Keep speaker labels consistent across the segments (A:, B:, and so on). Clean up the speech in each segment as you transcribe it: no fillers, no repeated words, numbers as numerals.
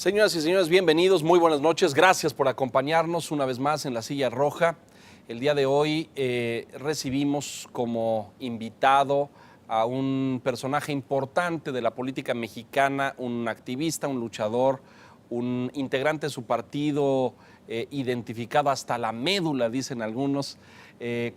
A: Señoras y señores, bienvenidos, muy buenas noches. Gracias por acompañarnos una vez más en La Silla Roja. El día de hoy recibimos como invitado a un personaje importante de la política mexicana, un activista, un luchador, un integrante de su partido, identificado hasta la médula, dicen algunos,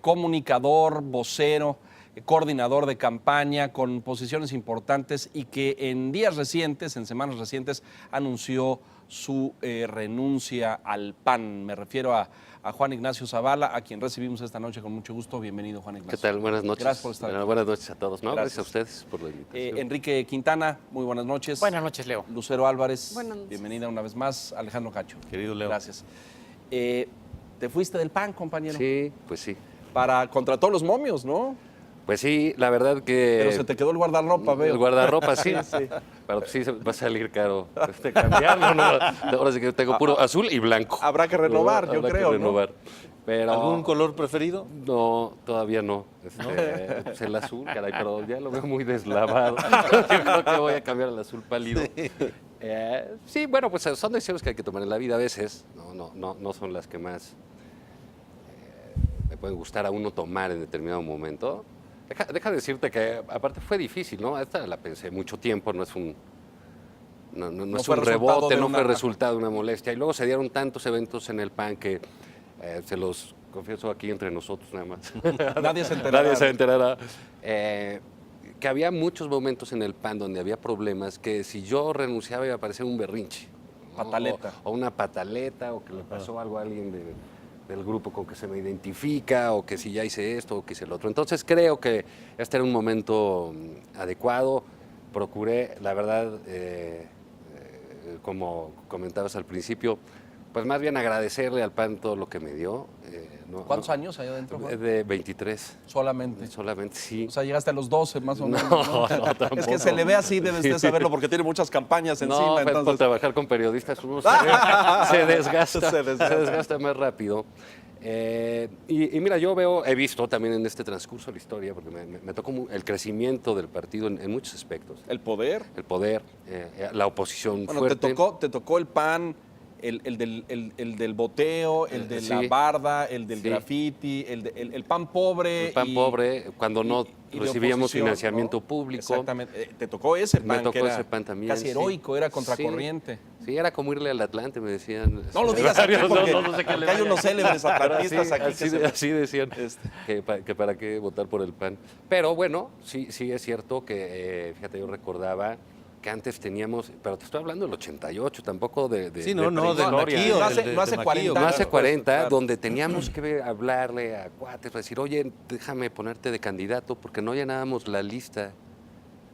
A: comunicador, vocero, coordinador de campaña con posiciones importantes y que en días recientes, en semanas recientes, anunció su renuncia al PAN. Me refiero a Juan Ignacio Zavala, a quien recibimos esta noche con mucho gusto. Bienvenido, Juan Ignacio.
B: ¿Qué tal? Buenas noches.
A: Gracias por estar aquí.
B: Buenas noches a todos. No,
A: Gracias
B: gracias a ustedes por la invitación.
A: Enrique Quintana, muy buenas noches.
C: Buenas noches, Leo.
A: Lucero Álvarez,
D: Buenas noches.
A: bienvenida una vez más. Alejandro Cacho.
E: Querido Leo.
A: Gracias. Te fuiste del PAN, compañero.
B: Sí, pues sí.
A: Contra todos los momios, ¿no?
B: Pues sí, la verdad que...
A: Pero se te quedó el guardarropa, veo.
B: El guardarropa, sí.
A: Sí.
B: Pero sí va a salir caro cambiarlo, ¿no? Ahora sí que tengo puro azul y blanco.
A: Habrá que renovar, yo
B: Habrá
A: creo,
B: que renovar. Pero
E: ¿Algún color preferido?
B: no, todavía no. Pues el azul, caray, pero ya lo veo muy deslavado. Yo creo que voy a cambiar al azul pálido. Sí, bueno, pues son decisiones que hay que tomar en la vida a veces. No son las que más me pueden gustar a uno tomar en determinado momento. Deja de decirte que aparte fue difícil, ¿no? Esta la pensé mucho tiempo, no es un rebote, no fue resultado de una molestia. Y luego se dieron tantos eventos en el PAN que se los confieso aquí entre nosotros nada más.
A: Nadie se enterará.
B: Nadie se enterará. Que había muchos momentos en el PAN donde había problemas que si yo renunciaba iba a parecer un berrinche. ¿no?
A: Pataleta.
B: O una pataleta, o que le pasó algo a alguien del grupo con que se me identifica, o que si ya hice esto, o que hice lo otro. Entonces creo que este era un momento adecuado. Procuré, la verdad, como comentabas al principio, pues más bien agradecerle al PAN todo lo que me dio.
A: ¿Cuántos años allá adentro, Juan?
B: De 23.
A: Solamente.
B: Solamente, sí.
A: O sea, llegaste a los 12 más o menos.
B: No, tampoco.
A: Es que se le ve así, debe usted saberlo, porque tiene muchas campañas encima.
B: No,
A: entonces...
B: por trabajar con periodistas uno se desgasta más rápido. Y mira, he visto también en este transcurso de la historia, porque me tocó el crecimiento del partido en muchos aspectos.
A: El poder.
B: El poder, la oposición
A: Bueno,
B: fuerte.
A: te tocó el PAN, el del boteo, el de la barda, el del graffiti, el PAN pobre.
B: El PAN pobre, cuando no recibíamos financiamiento público.
A: Exactamente. Te tocó ese PAN,
B: Me tocó
A: que era
B: ese PAN también.
A: casi heroico, era contracorriente.
B: Sí, era como irle al Atlante, me decían.
A: No lo digas aquí porque,
B: no sé qué
A: porque hay unos célebres atlantistas aquí.
B: Así decían, que para qué votar por el PAN. Pero bueno, sí es cierto que, fíjate, yo recordaba que antes teníamos, pero te estoy hablando del 88, tampoco de
E: Sí, no, de Maquillo.
A: No hace 40.
B: No hace 40,
A: claro.
B: donde teníamos que hablarle a cuates, decir, oye, déjame ponerte de candidato, porque no llenábamos la lista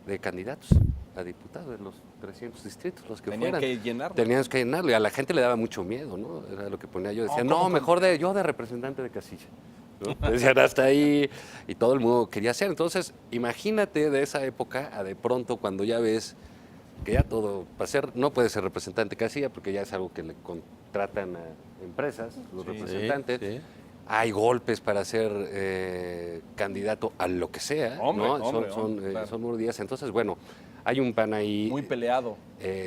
B: de candidatos a diputados de los 300 distritos, los que fueran. Teníamos que llenarlo, y a la gente le daba mucho miedo, ¿no? Era lo que ponía yo, decía, mejor yo de representante de casilla. ¿no? Decían hasta ahí, y todo el mundo quería hacer. Entonces, imagínate de esa época a de pronto cuando ya ves que ya todo, no puede ser representante de casilla, porque ya es algo que le contratan a empresas, los representantes. Sí. Hay golpes para ser candidato a lo que sea, son mordidas. Entonces, bueno, hay un PAN ahí
A: muy peleado,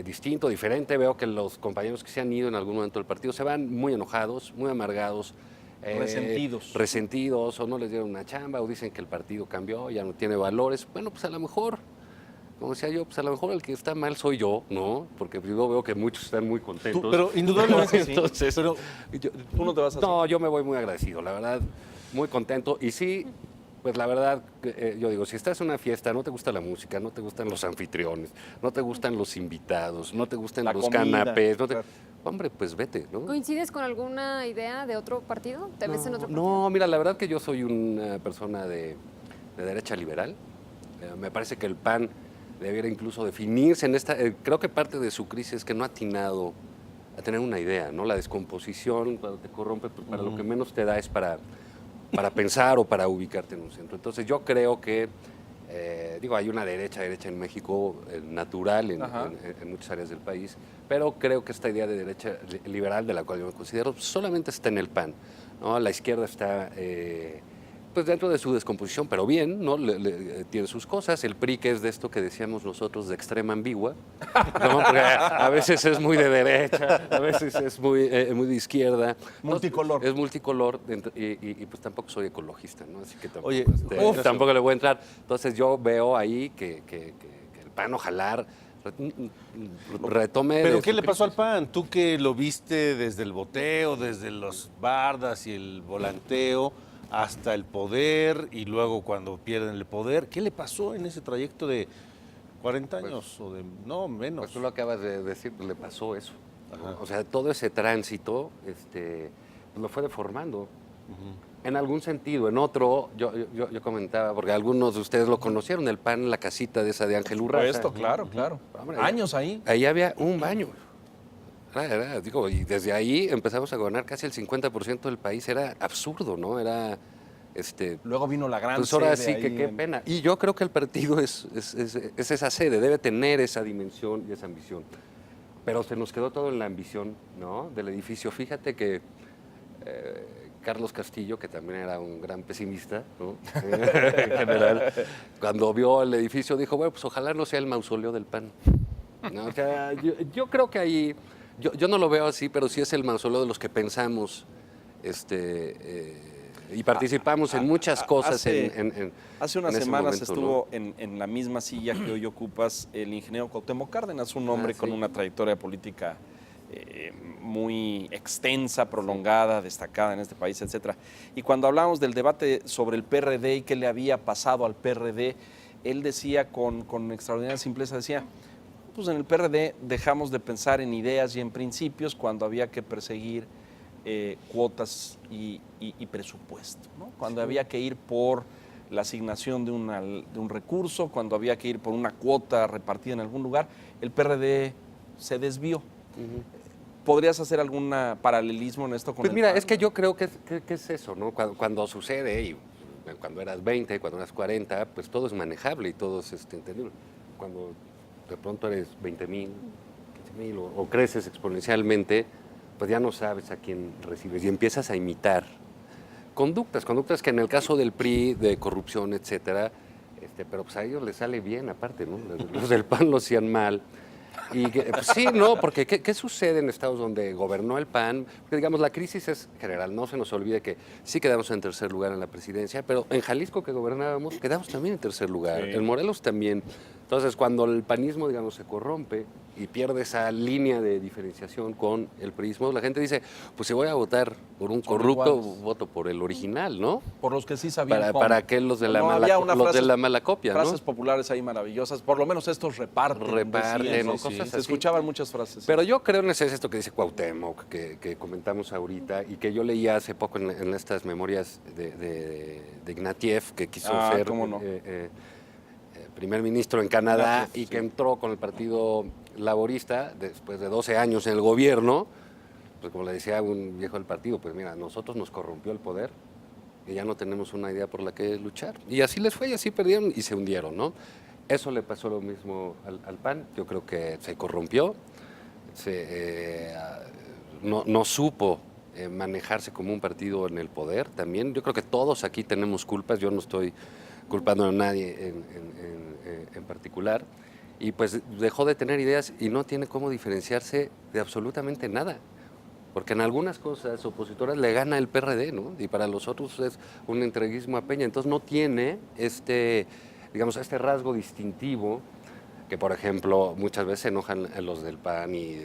B: distinto, diferente. Veo que los compañeros que se han ido en algún momento del partido se van muy enojados, muy amargados, resentidos, o no les dieron una chamba, o dicen que el partido cambió, ya no tiene valores. Bueno, pues a lo mejor, como decía yo, pues a lo mejor el que está mal soy yo, ¿no? Porque yo veo que muchos están muy contentos.
E: Pero indudablemente sí.
B: Entonces,
E: pero
A: tú no te vas a...
B: No, yo me voy muy agradecido, la verdad, muy contento. Y sí, pues la verdad, yo digo, si estás en una fiesta, no te gusta la música, no te gustan los anfitriones, no te gustan los invitados, no te gustan los canapés, hombre, pues vete, ¿no?
D: ¿Coincides con alguna idea de otro partido? ¿Te ves en otro partido?
B: No, mira, la verdad que yo soy una persona de derecha liberal. Me parece que el PAN debiera incluso definirse en esta... creo que parte de su crisis es que no ha atinado a tener una idea, ¿no? La descomposición, cuando te corrompe, pues para lo que menos te da es para pensar o para ubicarte en un centro. Entonces yo creo que, hay una derecha en México natural en muchas áreas del país, pero creo que esta idea de derecha liberal, de la cual yo me considero, solamente está en el PAN, ¿no? La izquierda está pues dentro de su descomposición, pero bien, ¿no? Tiene sus cosas. El PRI, que es de esto que decíamos nosotros, de extrema ambigua, ¿no? Porque a veces es muy de derecha, a veces es muy de izquierda.
A: Multicolor.
B: Es multicolor y pues tampoco soy ecologista, ¿no? Así que tampoco,
E: Oye,
B: tampoco le voy a entrar. Entonces yo veo ahí que el PAN ojalá retome.
E: ¿Pero qué le pasó al PAN? Tú que lo viste desde el boteo, desde los bardas y el volanteo, hasta el poder y luego cuando pierden el poder. ¿Qué le pasó en ese trayecto de 40 años o de no menos?
B: Pues tú lo acabas de decir, pues le pasó eso.
E: Ajá.
B: O sea, todo ese tránsito lo fue deformando. En algún sentido, en otro, yo comentaba, porque algunos de ustedes lo conocieron, el PAN, la casita de esa de Ángel Urraza.
A: Esto, claro.
B: Hombre,
A: Años ahí.
B: Ahí había un baño. Y desde ahí empezamos a gobernar casi el 50% del país. Era absurdo, ¿no? Era,
A: Luego vino la gran
B: pues ahora
A: sede
B: sí que
A: ahí
B: qué pena. Y yo creo que el partido es esa sede, debe tener esa dimensión y esa ambición. Pero se nos quedó todo en la ambición, ¿no? Del edificio. Fíjate que Carlos Castillo, que también era un gran pesimista, ¿no? En general, cuando vio el edificio dijo, bueno, pues ojalá no sea el mausoleo del PAN. ¿No? O sea, yo creo que ahí, yo no lo veo así, pero sí es el mausoleo de los que pensamos y participamos en muchas cosas.
A: Hace unas
B: en ese
A: semanas
B: momento,
A: estuvo en la misma silla que hoy ocupas el ingeniero Cuauhtémoc Cárdenas, un hombre con una trayectoria política muy extensa, prolongada, destacada en este país, etcétera. Y cuando hablamos del debate sobre el PRD y qué le había pasado al PRD, él decía con extraordinaria simpleza, decía, pues en el PRD dejamos de pensar en ideas y en principios cuando había que perseguir cuotas y presupuesto, ¿no? Cuando había que ir por la asignación de un recurso, cuando había que ir por una cuota repartida en algún lugar, el PRD se desvió. ¿Podrías hacer algún paralelismo en esto con
B: Pues
A: el
B: mira,
A: PAN?
B: es que yo creo que es eso, ¿no? Cuando sucede, y cuando eras 20, cuando eras 40, pues todo es manejable y todo es entendible. Cuando de pronto eres 20,000, 15,000 o creces exponencialmente, pues ya no sabes a quién recibes y empiezas a imitar conductas que en el caso del PRI, de corrupción, etcétera, pero pues a ellos les sale bien aparte, ¿no? Los del PAN lo hacían mal. Y pues sí, no, porque ¿qué sucede en estados donde gobernó el PAN? Porque digamos, la crisis es general, no se nos olvide que sí quedamos en tercer lugar en la presidencia, pero en Jalisco que gobernábamos quedamos también en tercer lugar,
A: Sí.
B: en Morelos también. Entonces, cuando el panismo, digamos, se corrompe y pierde esa línea de diferenciación con el priismo, la gente dice, pues si voy a votar por un
A: Son
B: corrupto,
A: iguales.
B: voto por el original, ¿no?
A: Por los que sí sabían cómo.
B: ¿Para qué los de la,
A: No,
B: mala,
A: había una
B: los
A: frase-
B: de la mala copia, ¿no?
A: Frases populares ahí maravillosas, por lo menos estos reparten. decían,
B: O
A: ¿no?
B: cosas
A: Se
B: así.
A: escuchaban muchas frases.
B: Pero yo creo en esto que dice Cuauhtémoc, que comentamos ahorita, y que yo leía hace poco en estas memorias de Ignatieff, que quiso ser
A: cómo no.
B: primer ministro en Canadá
A: Ignatieff,
B: y que
A: sí.
B: entró con el Partido Laborista después de 12 años en el gobierno. Pues como le decía un viejo del partido, pues mira, nosotros nos corrompió el poder y ya no tenemos una idea por la que luchar. Y así les fue, y así perdieron y se hundieron, ¿no? Eso le pasó lo mismo al PAN. Yo creo que se corrompió, no supo manejarse como un partido en el poder también. Yo creo que todos aquí tenemos culpas, yo no estoy culpando a nadie en particular. Y pues dejó de tener ideas y no tiene cómo diferenciarse de absolutamente nada. Porque en algunas cosas opositoras le gana el PRD, ¿no? Y para los otros es un entreguismo a Peña. Entonces no tiene digamos, este rasgo distintivo que, por ejemplo, muchas veces se enojan los del PAN y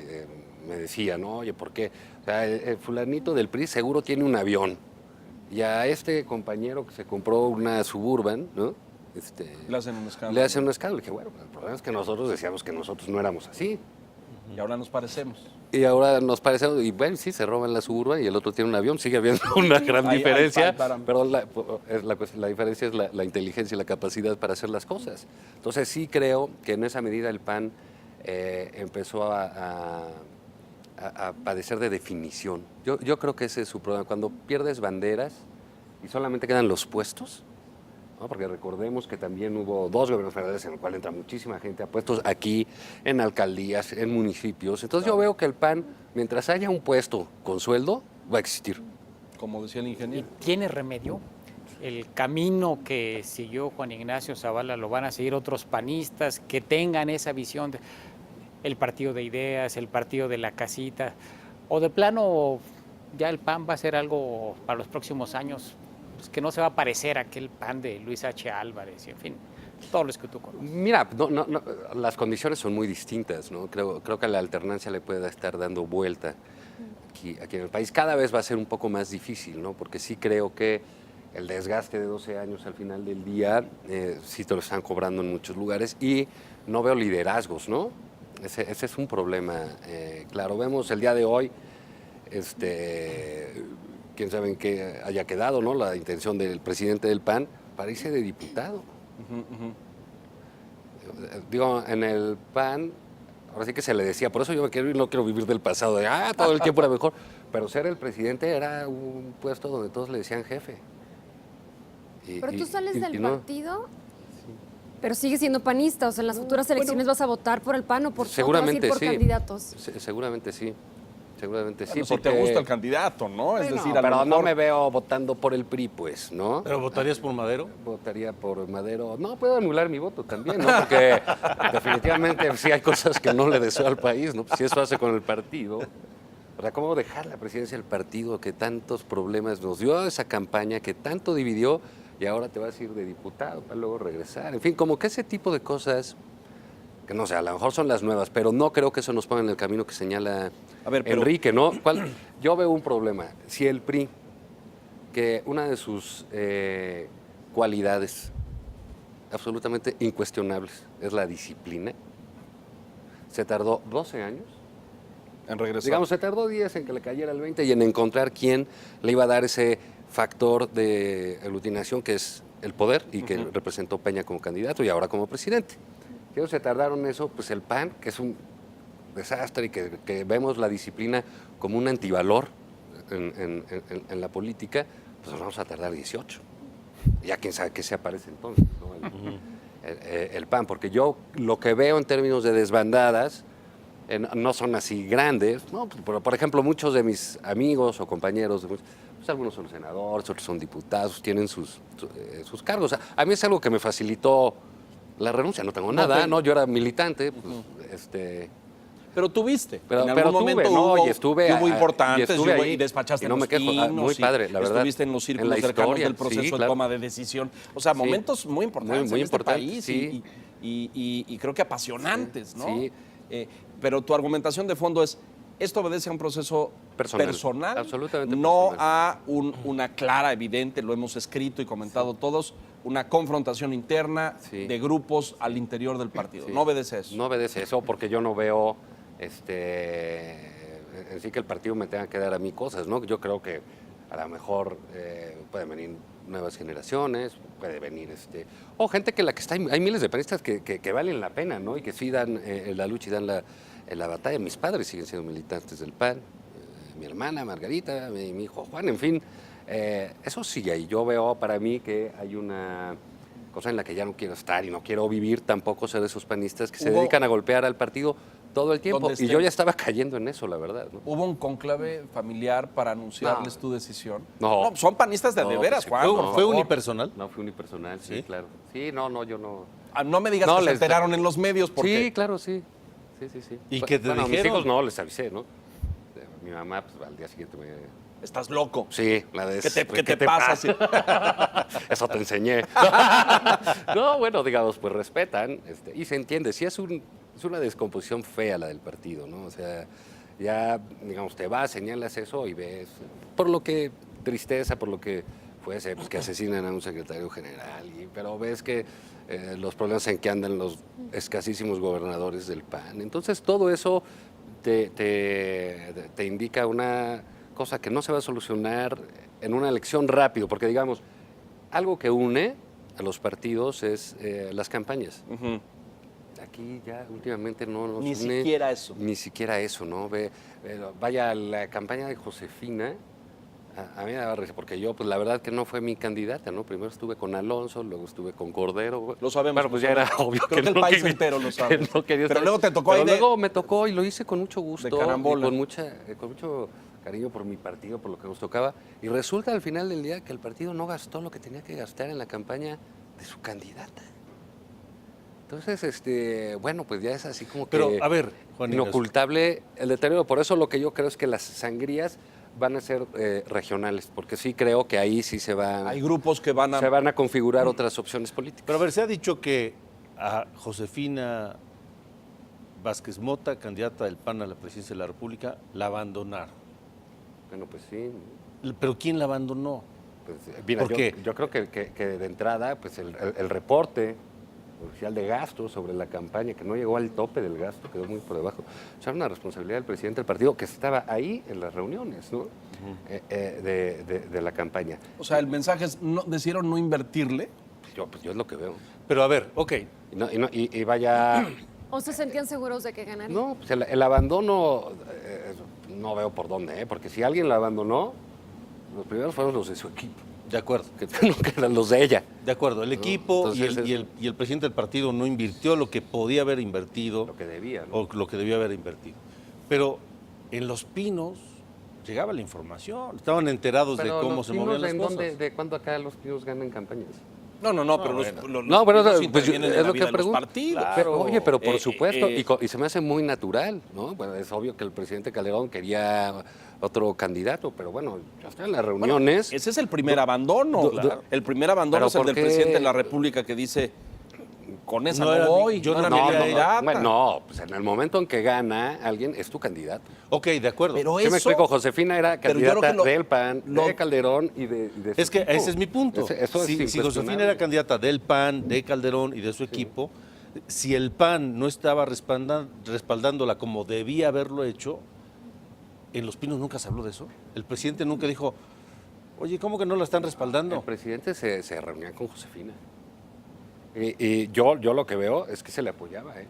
B: me decían, ¿no? Oye, ¿por qué? O sea, el fulanito del PRI seguro tiene un avión. Y a este compañero que se compró una Suburban, ¿no?
A: Le hacen un escándalo.
B: Le hacen un escándalo. Y dije, bueno, el problema es que nosotros decíamos que nosotros no éramos así.
A: Y ahora nos parecemos.
B: Y ahora nos parece, y bueno, sí, se roban la Suburban y el otro tiene un avión, sigue habiendo una gran
A: Ahí
B: diferencia,
A: faltaron.
B: pero la diferencia es la inteligencia y la capacidad para hacer las cosas. Entonces sí creo que en esa medida el PAN empezó a padecer de definición. Yo creo que ese es su problema. Cuando pierdes banderas y solamente quedan los puestos, ¿no? Porque recordemos que también hubo 2 gobiernos federales en el cual entra muchísima gente a puestos aquí, en alcaldías, en municipios. Entonces yo veo que el PAN, mientras haya un puesto con sueldo, va a existir.
A: Como decía el ingeniero.
C: ¿Tiene remedio? el camino que siguió Juan Ignacio Zavala lo van a seguir otros panistas que tengan esa visión de el partido de ideas, el partido de la casita, o de plano ya el PAN va a ser algo para los próximos años pues, que no se va a parecer a aquel PAN de Luis H. Álvarez, y en fin, todos los que tú conoces.
B: Mira, las condiciones son muy distintas, ¿no? Creo que la alternancia le puede estar dando vuelta aquí en el país. Cada vez va a ser un poco más difícil, ¿no? Porque sí creo que el desgaste de 12 años al final del día sí te lo están cobrando en muchos lugares y no veo liderazgos, ¿no? Ese es un problema. Claro, vemos el día de hoy, quién sabe en qué haya quedado, ¿no? La intención del presidente del PAN para irse de diputado. Digo, en el PAN, ahora sí que se le decía, por eso yo me quiero ir, no quiero vivir del pasado, de todo el tiempo era mejor, pero ser el presidente era un puesto donde todos le decían jefe.
D: Pero tú sales del partido, pero sigues siendo panista, o sea, en las futuras elecciones vas a votar por el PAN o por,
B: seguramente
D: por candidatos.
B: Seguramente sí. Seguramente sí.
A: Bueno, si te gusta el candidato, ¿no? Es decir,
B: pero mejor no me veo votando por el PRI, pues, ¿no?
E: ¿Pero votarías por Madero?
B: Votaría por Madero. No, puedo anular mi voto también, ¿no? Porque definitivamente sí hay cosas que no le deseo al país, ¿no? Si eso hace con el partido. O sea, ¿cómo dejar la presidencia del partido que tantos problemas nos dio esa campaña, que tanto dividió, y ahora te vas a ir de diputado para luego regresar? En fin, como que ese tipo de cosas, que no sé, a lo mejor son las nuevas, pero no creo que eso nos ponga en el camino que señala Enrique, ¿no? Yo veo un problema. Si el PRI, que una de sus cualidades absolutamente incuestionables es la disciplina, se tardó 12 años
A: en regresar.
B: Digamos, se tardó 10 en que le cayera el 20 y en encontrar quién le iba a dar ese factor de aglutinación que es el poder y que representó Peña como candidato y ahora como presidente. Ellos se tardaron eso, pues el PAN, que es un desastre y que vemos la disciplina como un antivalor en la política, pues nos vamos a tardar 18. Ya quién sabe qué se aparece entonces, ¿no? El PAN, porque yo lo que veo en términos de desbandadas no son así grandes, ¿no? Por ejemplo, muchos de mis amigos o compañeros, pues algunos son senadores, otros son diputados, tienen sus cargos. A mí es algo que me facilitó la renuncia, no tengo nada, ¿no? Yo era militante, pues,
A: Pero tuviste.
B: Pero
A: en algún momento
B: tuve, ¿no?
A: hubo,
B: y estuve
A: hubo importantes,
B: y
A: despachaste
B: y no
A: los
B: me quejo,
A: pinos,
B: muy padre, la verdad.
A: Estuviste en los círculos
B: la
A: cercanos
B: historia,
A: del proceso
B: sí,
A: de
B: claro.
A: toma de decisión. O sea, momentos muy importantes
B: muy
A: en este
B: importantes,
A: país
B: sí.
A: y creo que apasionantes, ¿no?
B: Sí.
A: Pero tu argumentación de fondo es, esto obedece a un proceso personal,
B: absolutamente
A: no
B: personal.
A: a una clara, evidente, lo hemos escrito y comentado todos, una confrontación interna de grupos al interior del partido.
B: Sí.
A: No obedece a eso.
B: No obedece eso porque yo no veo en sí que el partido me tenga que dar a mí cosas, ¿no? Yo creo que a lo mejor pueden venir nuevas generaciones, puede venir o gente que está, hay miles de panistas que valen la pena, ¿no? Y que sí dan la lucha y dan la batalla. Mis padres siguen siendo militantes del PAN, mi hermana Margarita, mi hijo Juan, en fin, eso sigue ahí. Yo veo para mí que hay una cosa en la que ya no quiero estar y no quiero vivir tampoco ser de esos panistas que se dedican a golpear al partido todo el tiempo. Y yo ya estaba cayendo en eso, la verdad, ¿no?
A: ¿Hubo un cónclave familiar para anunciarles tu decisión?
B: No.
A: Son panistas de veras, Juan.
E: ¿Fue unipersonal?
B: No, fue unipersonal, sí, claro. Sí, yo no.
A: No me digas que se enteraron en los medios porque...
B: Sí, claro, sí. Sí.
E: ¿Y qué te
B: bueno,
E: dijeron?
B: A mis hijos no, les avisé, ¿no? Mi mamá, pues al día siguiente me...
A: Estás loco.
B: Sí, la de...
A: ¿Qué te pasa? Sí.
B: Eso te enseñé. No, bueno, digamos, pues respetan y se entiende. Sí, es una descomposición fea la del partido, ¿no? O sea, ya, digamos, te vas, señalas eso y ves, por lo que tristeza, por lo que fuese, pues que asesinan a un secretario general, pero ves que los problemas en que andan los escasísimos gobernadores del PAN. Entonces, todo eso te indica una cosa que no se va a solucionar en una elección rápido, porque, digamos, algo que une a los partidos es las campañas. Aquí ya últimamente no nos
A: Ni
B: une
A: siquiera eso.
B: Ni siquiera eso, ¿no? Vaya, la campaña de Josefina, a mí me daba risa, porque yo, pues la verdad que no fue mi candidata, ¿no? Primero estuve con Alonso, luego estuve con Cordero.
A: Lo sabemos.
B: Bueno, pues ya era obvio
A: Creo que el
B: no
A: país
B: quería,
A: entero lo sabe.
B: No quería
A: pero
B: estar.
A: luego te tocó
B: Pero
A: ahí
B: luego me tocó y lo hice con mucho gusto.
A: De carambola.
B: Y con mucho cariño por mi partido, por lo que nos tocaba. Y resulta al final del día que el partido no gastó lo que tenía que gastar en la campaña de su candidata. Entonces, bueno, pues ya es así como que...
E: Pero, a ver, Juan
B: inocultable el deterioro. Por eso lo que yo creo es que las sangrías van a ser regionales, porque sí creo que ahí sí se van...
A: Hay grupos que van a...
B: Se van a configurar otras opciones políticas.
E: Pero a ver, se ha dicho que a Josefina Vázquez Mota, candidata del PAN a la presidencia de la República, la abandonaron.
B: Bueno, pues sí.
E: ¿Pero quién la abandonó?
B: Pues, mira, yo creo que de entrada, pues el reporte oficial de gastos sobre la campaña, que no llegó al tope del gasto, quedó muy por debajo. O sea, era una responsabilidad del presidente del partido que estaba ahí en las reuniones, ¿no? De la campaña.
A: O sea, el mensaje es, ¿decidieron no invertirle?
B: Pues yo es lo que veo.
E: Pero a ver, ok.
B: Y vaya...
D: ¿O se sentían seguros de que ganarían?
B: No, pues el abandono, no veo por dónde, porque si alguien la abandonó, los primeros fueron los de su equipo.
E: De acuerdo.
B: Que eran los de ella.
E: De acuerdo, el equipo
B: Entonces,
E: y el presidente del partido no invirtió lo que podía haber invertido.
B: Lo que debía, ¿no?
E: O lo que debía haber invertido. Pero en Los Pinos llegaba la información, estaban enterados de cómo se movían las cosas.
B: ¿De cuándo acá Los Pinos ganan campañas?
A: No, pero
B: pues es lo que pregunto.
A: Claro.
B: Pero por supuesto, y se me hace muy natural, ¿no? Bueno, es obvio que el presidente Calderón quería otro candidato, pero bueno, ya está en las reuniones.
A: Bueno, ese es el primer abandono. Claro. El primer abandono es el del presidente de la República que dice, con esa no voy.
B: No, pues en el momento en que gana alguien, es tu candidato.
E: Ok, de acuerdo.
A: Pero
B: ¿Qué me explico? Josefina era candidata del PAN, de Calderón y de
E: Es que ese es mi punto. Si
B: Josefina
E: era candidata del PAN, de Calderón y de su equipo, si el PAN no estaba respaldándola como debía haberlo hecho, en Los Pinos nunca se habló de eso. El presidente nunca dijo, oye, ¿cómo que no la están respaldando?
B: El presidente se reunía con Josefina. Y yo lo que veo es que se le apoyaba, ¿eh?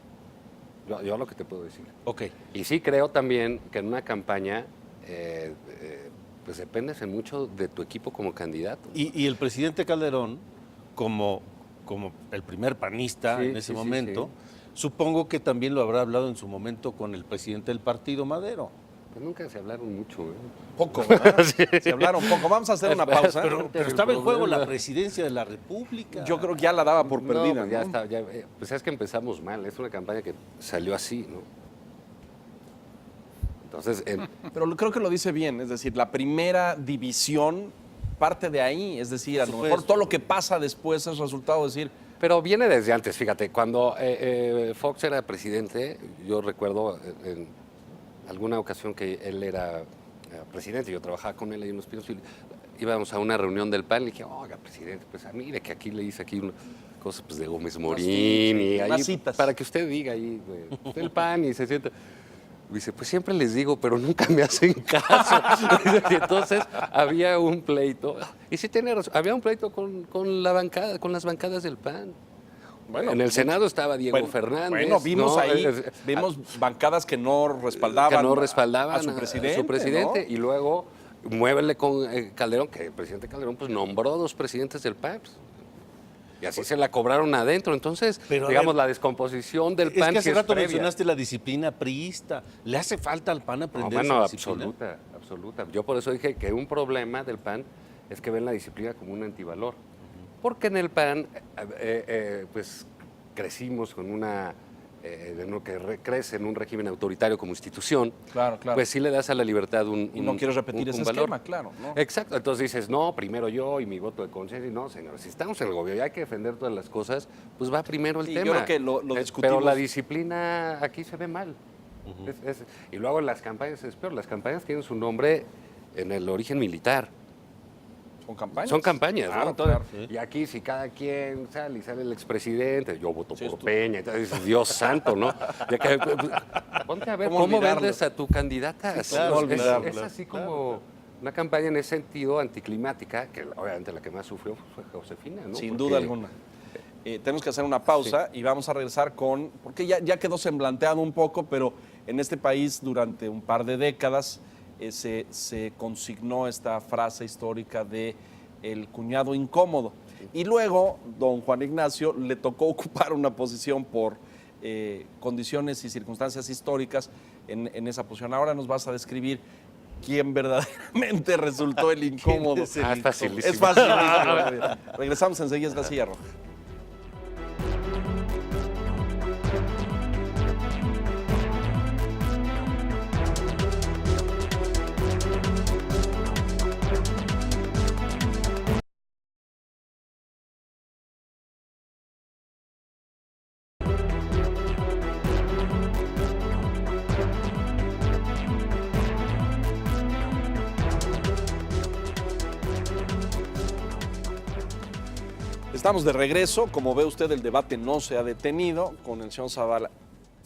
B: Yo lo que te puedo decir.
E: Ok.
B: Y sí creo también que en una campaña pues dependes en mucho de tu equipo como candidato.
E: Y el presidente Calderón, como el primer panista en ese momento, supongo que también lo habrá hablado en su momento con el presidente del partido, Madero.
B: Pues nunca se hablaron mucho, ¿eh?
A: Poco, ¿verdad? Se hablaron poco. Vamos a hacer una pausa.
E: Pero estaba en juego la presidencia de la República.
A: Yo creo que ya la daba por perdida.
B: Pues ya está, pues es que empezamos mal. Es una campaña que salió así, ¿no? Entonces...
A: Pero creo que lo dice bien. Es decir, la primera división parte de ahí. Es decir, a lo mejor todo lo que pasa después es resultado de decir...
B: Pero viene desde antes, fíjate. Cuando Fox era presidente, yo recuerdo... alguna ocasión que él era presidente, yo trabajaba con él ahí en Los Pinos, y íbamos a una reunión del PAN, y le dije, oiga, presidente, pues mire que aquí le hice aquí una cosa pues, de Gómez Morín, y ahí,
A: citas.
B: para que usted diga ahí, el PAN, y se sienta. Y dice, pues siempre les digo, pero nunca me hacen caso. Y entonces había un pleito, y sí tiene razón, había un pleito con la bancada, con las bancadas del PAN. Bueno, en el Senado estaba Diego Fernández.
A: Bueno, vimos vimos bancadas que no respaldaban, a su presidente.
B: ¿no? Y luego muévele con Calderón, que el presidente Calderón pues nombró 2 presidentes del PAN. Y así se la cobraron adentro. Entonces, digamos, la descomposición del PAN.
E: Es que hace rato mencionaste la disciplina priista. ¿Le hace falta al PAN aprender esa disciplina?
B: Absoluta. Yo por eso dije que un problema del PAN es que ven la disciplina como un antivalor. Porque en el PAN, pues crecimos con crece en un régimen autoritario como institución,
A: claro.
B: Pues sí le das a la libertad un
A: Y no quieres repetir ese
B: valor.
A: esquema, claro. ¿no?
B: Exacto, entonces dices, no, primero yo y mi voto de conciencia, y no, señores, si estamos en el gobierno y hay que defender todas las cosas, pues va primero el tema.
A: Yo creo que lo discutimos.
B: Pero la disciplina aquí se ve mal. Y luego en las campañas es peor, las campañas tienen su nombre en el origen militar.
A: Son campañas.
B: Claro, ¿no? Entonces, y aquí si cada quien sale y sale el expresidente, yo voto por Peña, entonces dices, Dios santo, ¿no? Ponte a ver cómo vendes a tu candidata.
E: Sí, claro,
B: es así como una campaña en ese sentido anticlimática, que obviamente la que más sufrió fue Josefina, ¿no?
A: Sin duda alguna. Tenemos que hacer una pausa y vamos a regresar porque ya quedó semblanteado un poco, pero en este país durante un par de décadas se consignó esta frase histórica de el cuñado incómodo. Y luego, don Juan Ignacio le tocó ocupar una posición por condiciones y circunstancias históricas en esa posición. Ahora nos vas a describir quien verdaderamente resultó el incómodo.
B: Es facilísimo.
A: Es fácil. Regresamos enseguida, es La Silla Roja. Estamos de regreso. Como ve usted, el debate no se ha detenido con el señor Zavala.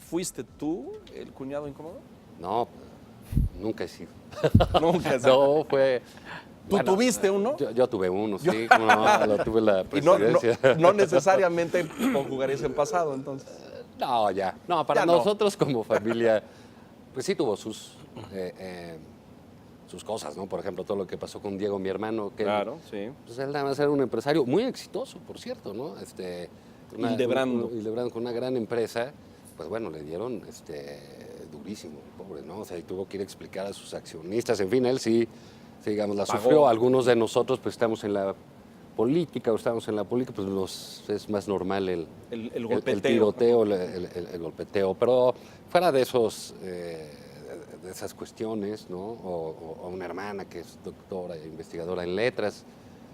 A: ¿Fuiste tú el cuñado incómodo?
B: No, nunca he sido.
A: Nunca he sido.
B: No, fue...
A: ¿Tú tuviste uno?
B: Yo tuve uno, sí. No, lo tuve en la presidencia.
A: Y no necesariamente conjugarías en pasado, entonces.
B: No, ya. No, para
A: ya no.
B: nosotros como familia, pues sí tuvo sus cosas, ¿no? Por ejemplo, todo lo que pasó con Diego, mi hermano, que
A: claro, sí.
B: Pues él nada más era un empresario muy exitoso, por cierto, ¿no?
A: Hildebrando.
B: Hildebrando con una gran empresa, pues bueno, le dieron durísimo, pobre, ¿no? O sea, y tuvo que ir a explicar a sus accionistas, en fin, él sí digamos, la sufrió. Algunos de nosotros, pues estamos en la política o estamos en la política, pues es más normal el
A: golpeteo.
B: El tiroteo, el golpeteo. Pero fuera de de esas cuestiones, ¿no? O una hermana que es doctora e investigadora en letras,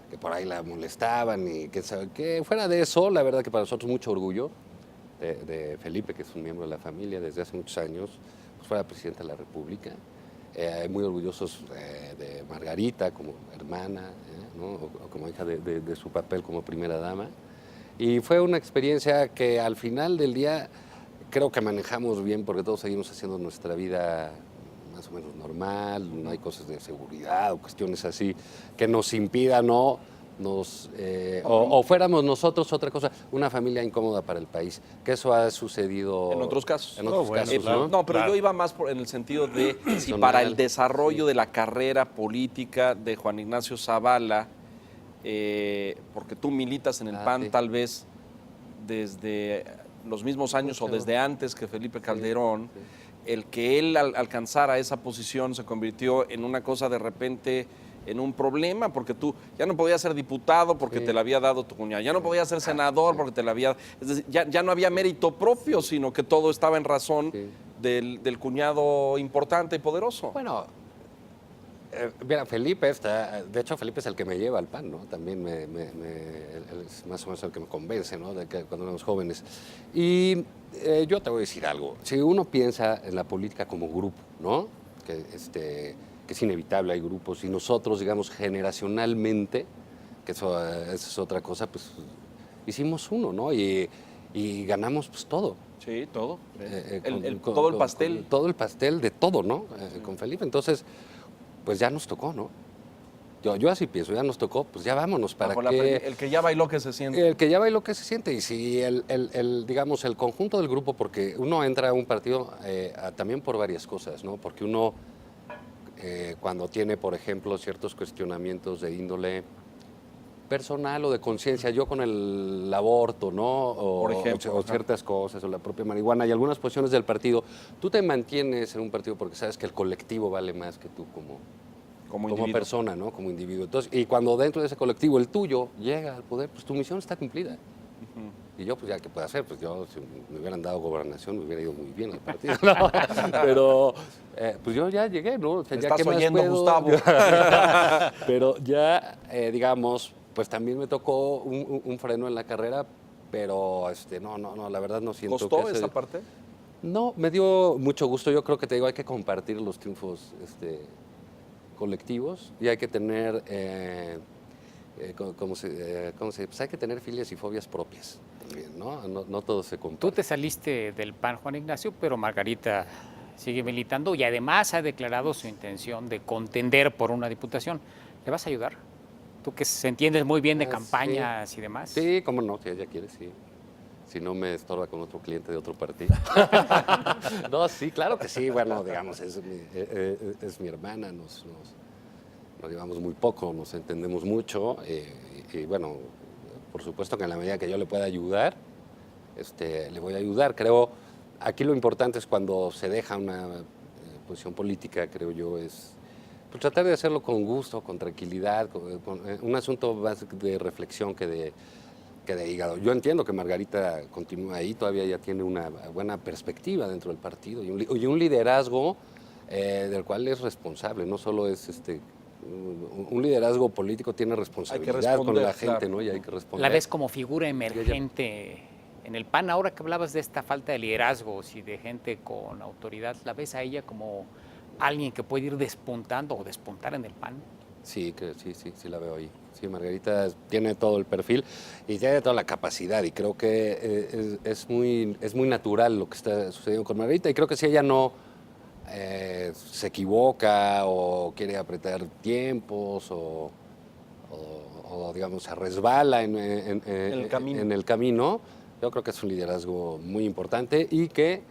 B: que por ahí la molestaban y que sabe qué. Fuera de eso, la verdad que para nosotros mucho orgullo de Felipe, que es un miembro de la familia desde hace muchos años, pues fuera presidente de la República. Muy orgullosos de Margarita como hermana, ¿no? o como hija de su papel como primera dama. Y fue una experiencia que al final del día creo que manejamos bien porque todos seguimos haciendo nuestra vida más o menos normal, no hay cosas de seguridad o cuestiones así que nos impidan o fuéramos nosotros otra cosa, una familia incómoda para el país, que eso ha sucedido
A: en otros casos.
B: En otros casos,
A: ¿no? No, pero yo iba más en el sentido de si para el desarrollo de la carrera política de Juan Ignacio Zavala, porque tú militas en el PAN tal vez desde los mismos años o desde antes que Felipe Calderón, el que él alcanzara esa posición se convirtió en una cosa de repente, en un problema, porque tú ya no podías ser diputado porque te la había dado tu cuñado, ya no podías ser senador porque te la había... Es decir, ya no había mérito propio, sino que todo estaba en razón del cuñado importante y poderoso.
B: Bueno, mira, Felipe de hecho Felipe es el que me lleva al PAN, ¿no? También él es más o menos el que me convence, ¿no? De que cuando éramos jóvenes. Y yo te voy a decir algo, si uno piensa en la política como grupo, ¿no? Que es inevitable, hay grupos, y nosotros, digamos, generacionalmente, que eso es otra cosa, pues hicimos uno, ¿no? Y ganamos pues todo.
A: Sí, todo. Todo el pastel.
B: Todo el pastel de todo, ¿no? Con Felipe. Entonces, pues ya nos tocó, ¿no? Yo así pienso, ya nos tocó, pues ya vámonos para que...
A: El que ya bailó que se siente.
B: El que ya bailó que se siente. Y si digamos, el conjunto del grupo, porque uno entra a un partido también por varias cosas, ¿no? Porque uno... cuando tiene, por ejemplo, ciertos cuestionamientos de índole personal o de conciencia, yo con el aborto, ¿no?
A: Por ejemplo,
B: o ciertas cosas, o la propia marihuana, y algunas posiciones del partido, tú te mantienes en un partido porque sabes que el colectivo vale más que tú como persona, ¿no? Como individuo. Entonces, y cuando dentro de ese colectivo el tuyo llega al poder, pues tu misión está cumplida. Y yo, pues ya, ¿qué puedo hacer? Pues yo, si me hubieran dado gobernación, me hubiera ido muy bien al partido. ¿No? Pero, pues yo ya llegué, ¿no? O sea,
A: ¿Estás
B: ya,
A: oyendo, Gustavo?
B: Pero ya, digamos, pues también me tocó un freno en la carrera, pero no, la verdad no siento
A: ¿Costó
B: que
A: esa parte?
B: No, me dio mucho gusto. Yo creo que te digo, hay que compartir los triunfos colectivos y hay que tener... pues hay que tener filias y fobias propias también, ¿no? No todo se comparte.
C: Tú te saliste del PAN, Juan Ignacio, pero Margarita sigue militando y además ha declarado su intención de contender por una diputación. ¿Le vas a ayudar? Tú que entiendes muy bien de campañas y demás.
B: Sí, cómo no, si ella quiere, sí. Si no me estorba con otro cliente de otro partido. No, sí, claro que sí. Bueno, digamos, es mi hermana, nos llevamos muy poco, nos entendemos mucho y bueno, por supuesto que en la medida que yo le pueda ayudar, le voy a ayudar. Creo, aquí lo importante es cuando se deja una posición política, creo yo, es Pues tratar de hacerlo con gusto, con tranquilidad, con un asunto más de reflexión que de hígado. Yo entiendo que Margarita continúa ahí, todavía ya tiene una buena perspectiva dentro del partido y un liderazgo del cual es responsable, no solo es un liderazgo político, tiene responsabilidad con la gente, claro, ¿no? Y hay que responder.
C: La ves como figura emergente en el PAN. Ahora que hablabas de esta falta de liderazgos y de gente con autoridad, ¿la ves a ella como alguien que puede ir despuntando o despuntar en el PAN?
B: Sí, sí la veo ahí. Sí, Margarita tiene todo el perfil y tiene toda la capacidad y creo que es muy natural lo que está sucediendo con Margarita y creo que si ella no se equivoca o quiere apretar tiempos o digamos se resbala en el camino, yo creo que es un liderazgo muy importante y que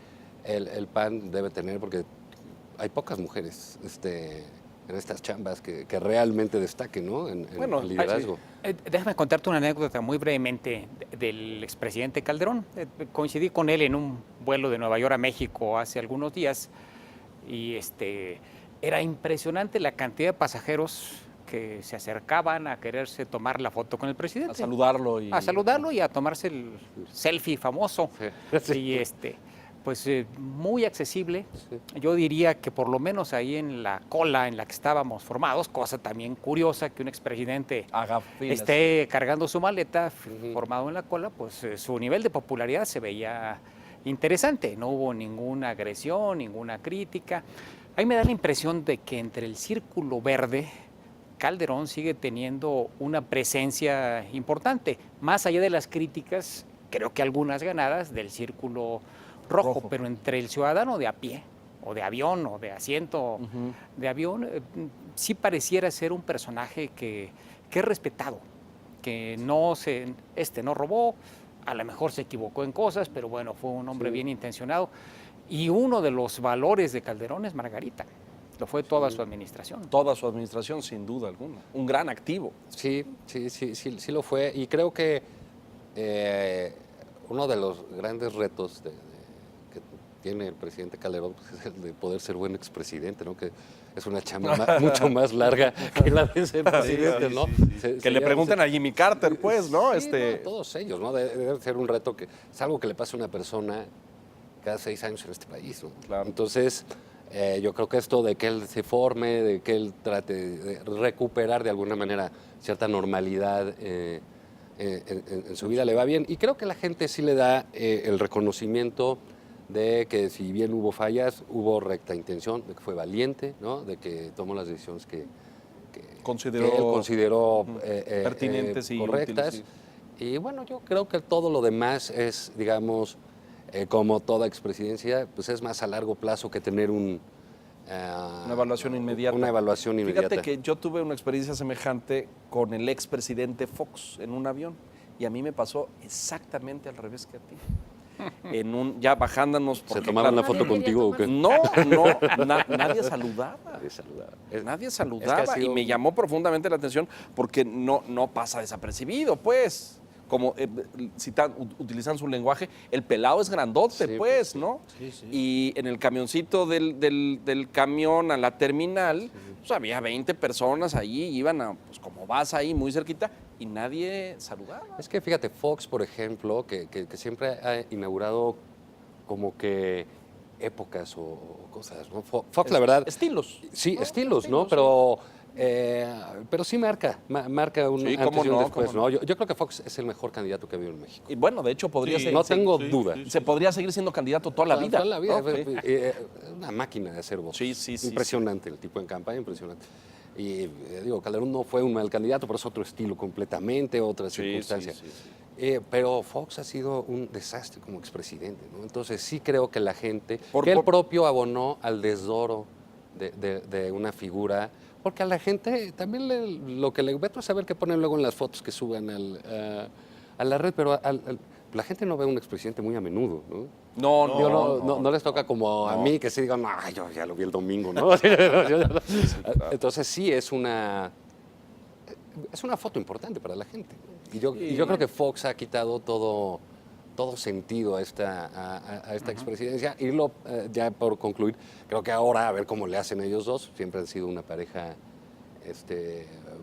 B: el PAN debe tener porque hay pocas mujeres en estas chambas que realmente destaquen, ¿no? En el liderazgo.
C: Déjame contarte una anécdota muy brevemente del expresidente Calderón. Coincidí con él en un vuelo de Nueva York a México hace algunos días y era impresionante la cantidad de pasajeros que se acercaban a quererse tomar la foto con el presidente.
A: A saludarlo.
C: A saludarlo y a tomarse el selfie famoso. Sí. Y pues muy accesible. Sí. Yo diría que por lo menos ahí en la cola en la que estábamos formados, cosa también curiosa que un expresidente esté cargando su maleta formado en la cola, pues su nivel de popularidad se veía interesante. No hubo ninguna agresión, ninguna crítica. A mí me da la impresión de que entre el círculo verde, Calderón sigue teniendo una presencia importante, más allá de las críticas, creo que algunas ganadas del círculo rojo, pero entre el ciudadano de a pie, o de avión, o de asiento de avión, sí pareciera ser un personaje que es respetado, que no robó, a lo mejor se equivocó en cosas, pero bueno, fue un hombre bien intencionado. Y uno de los valores de Calderón es Margarita. Lo fue toda su administración.
A: Toda su administración, sin duda alguna. Un gran activo.
B: Sí lo fue. Y creo que uno de los grandes retos que tiene el presidente Calderón pues, es el de poder ser buen expresidente, ¿no? Que es una chamba mucho más larga que la de ser presidente, ¿no?
A: Que le pregunten a Jimmy Carter, pues, ¿no?
B: Sí, no, todos ellos, ¿no? Debe ser un reto que es algo que le pasa a una persona cada 6 años en este país, ¿no?
A: Claro.
B: Entonces, yo creo que esto de que él se forme, de que él trate de recuperar de alguna manera cierta normalidad en su vida le va bien. Y creo que la gente sí le da el reconocimiento de que si bien hubo fallas, hubo recta intención, de que fue valiente, ¿no? De que tomó las decisiones que él consideró
A: pertinentes y
B: correctas.
A: Útiles, sí.
B: Y bueno, yo creo que todo lo demás es, digamos, como toda expresidencia, pues es más a largo plazo que tener una
A: evaluación inmediata.
B: Una evaluación inmediata.
A: Fíjate que yo tuve una experiencia semejante con el expresidente Fox en un avión y a mí me pasó exactamente al revés que a ti. Ya bajándonos.
B: ¿Se tomaron una foto contigo o qué?
A: No, nadie saludaba. Nadie saludaba. Es que y me llamó profundamente la atención porque no pasa desapercibido, pues. Como utilizan su lenguaje, el pelado es grandote, sí, pues, ¿no? Sí. Y en el camioncito del camión a la terminal, pues había 20 personas allí, iban pues como vas ahí, muy cerquita, y nadie saludaba.
B: Es que fíjate, Fox, por ejemplo, que siempre ha inaugurado como que épocas o cosas, ¿no? Fox, la verdad...
A: Estilos.
B: Sí, estilos, ¿no? Pero sí marca un antes y un después, ¿no? Yo creo que Fox es el mejor candidato que ha habido en México.
A: Y bueno, de hecho podría ser...
B: No tengo duda.
A: Se podría seguir siendo candidato toda la vida.
B: Toda la vida.
A: Okay.
B: Una máquina de hacer votos.
A: Sí.
B: Impresionante, el tipo en campaña, impresionante. Y digo, Calderón no fue un mal candidato, pero es otro estilo completamente, otra circunstancia. Sí. Pero Fox ha sido un desastre como expresidente, ¿no? Entonces sí creo que la gente, él propio abonó al desdoro de una figura, porque a la gente también lo que le veto es saber qué ponen luego en las fotos que suban a la red, pero la gente no ve a un expresidente muy a menudo, ¿no? No les toca como a mí, que sí digan, yo ya lo vi el domingo, ¿no? Entonces sí es una foto importante para la gente. Y yo creo que Fox ha quitado todo todo sentido a esta expresidencia. Y ya por concluir, creo que ahora a ver cómo le hacen ellos dos. Siempre han sido una pareja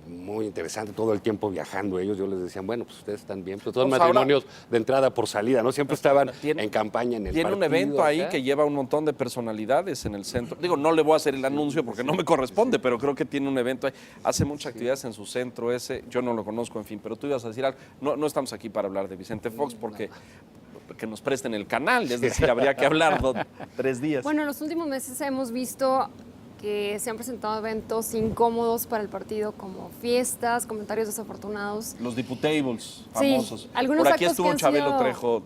B: muy interesante, todo el tiempo viajando ellos. Yo les decía, bueno, pues ustedes están bien, pero todos matrimonios de entrada por salida, ¿no? Siempre estaban en campaña en el partido.
A: Tiene un evento ahí que lleva un montón de personalidades en el centro. Digo, no le voy a hacer el anuncio porque no me corresponde, pero creo que tiene un evento ahí. Hace muchas actividades en su centro ese. Yo no lo conozco, en fin, pero tú ibas a decir algo. No estamos aquí para hablar de Vicente Fox porque que nos presten el canal, es decir, habría que hablar 3 días.
D: Bueno, en los últimos meses hemos visto que se han presentado eventos incómodos para el partido, como fiestas, comentarios desafortunados.
A: Los diputables famosos.
D: Sí, algunos
A: por aquí
D: actos
A: estuvo
D: que han
A: Chabelo
D: sido,
A: Trejo,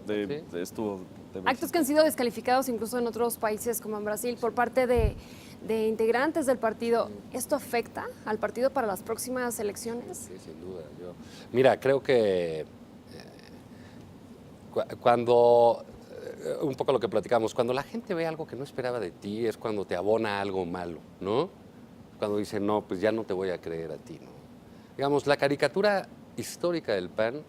D: actos que han sido descalificados incluso en otros países como en Brasil por parte de integrantes del partido. ¿Esto afecta al partido para las próximas elecciones?
B: Sí, sin duda. Mira, creo que cuando un poco lo que platicamos, cuando la gente ve algo que no esperaba de ti es cuando te abona algo malo, ¿no? Cuando dice, no, pues ya no te voy a creer a ti, ¿no? Digamos, la caricatura histórica del PAN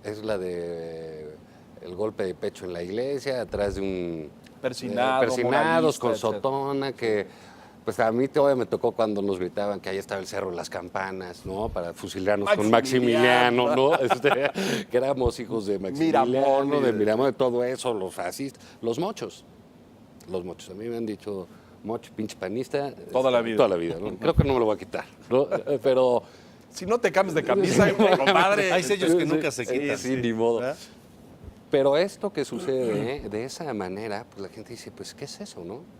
B: es la de el golpe de pecho en la iglesia, atrás de un... persinados con sotona, que... Pues a mí todavía me tocó cuando nos gritaban que ahí estaba el Cerro de las Campanas, ¿no? Para fusilarnos con Maximiliano, ¿no? Que éramos hijos de Maximiliano, de Miramón, de todo eso, los fascistas, los mochos. A mí me han dicho, mocho, pinche panista.
A: Toda la vida.
B: Toda la vida, ¿no? Creo que no me lo voy a quitar, ¿no? Pero...
A: Si no te cambias de camisa, compadre.
E: Hay sellos que nunca se quitan.
B: Sí, ni modo. ¿Eh? Pero esto que sucede de esa manera, pues la gente dice, pues, ¿qué es eso, no?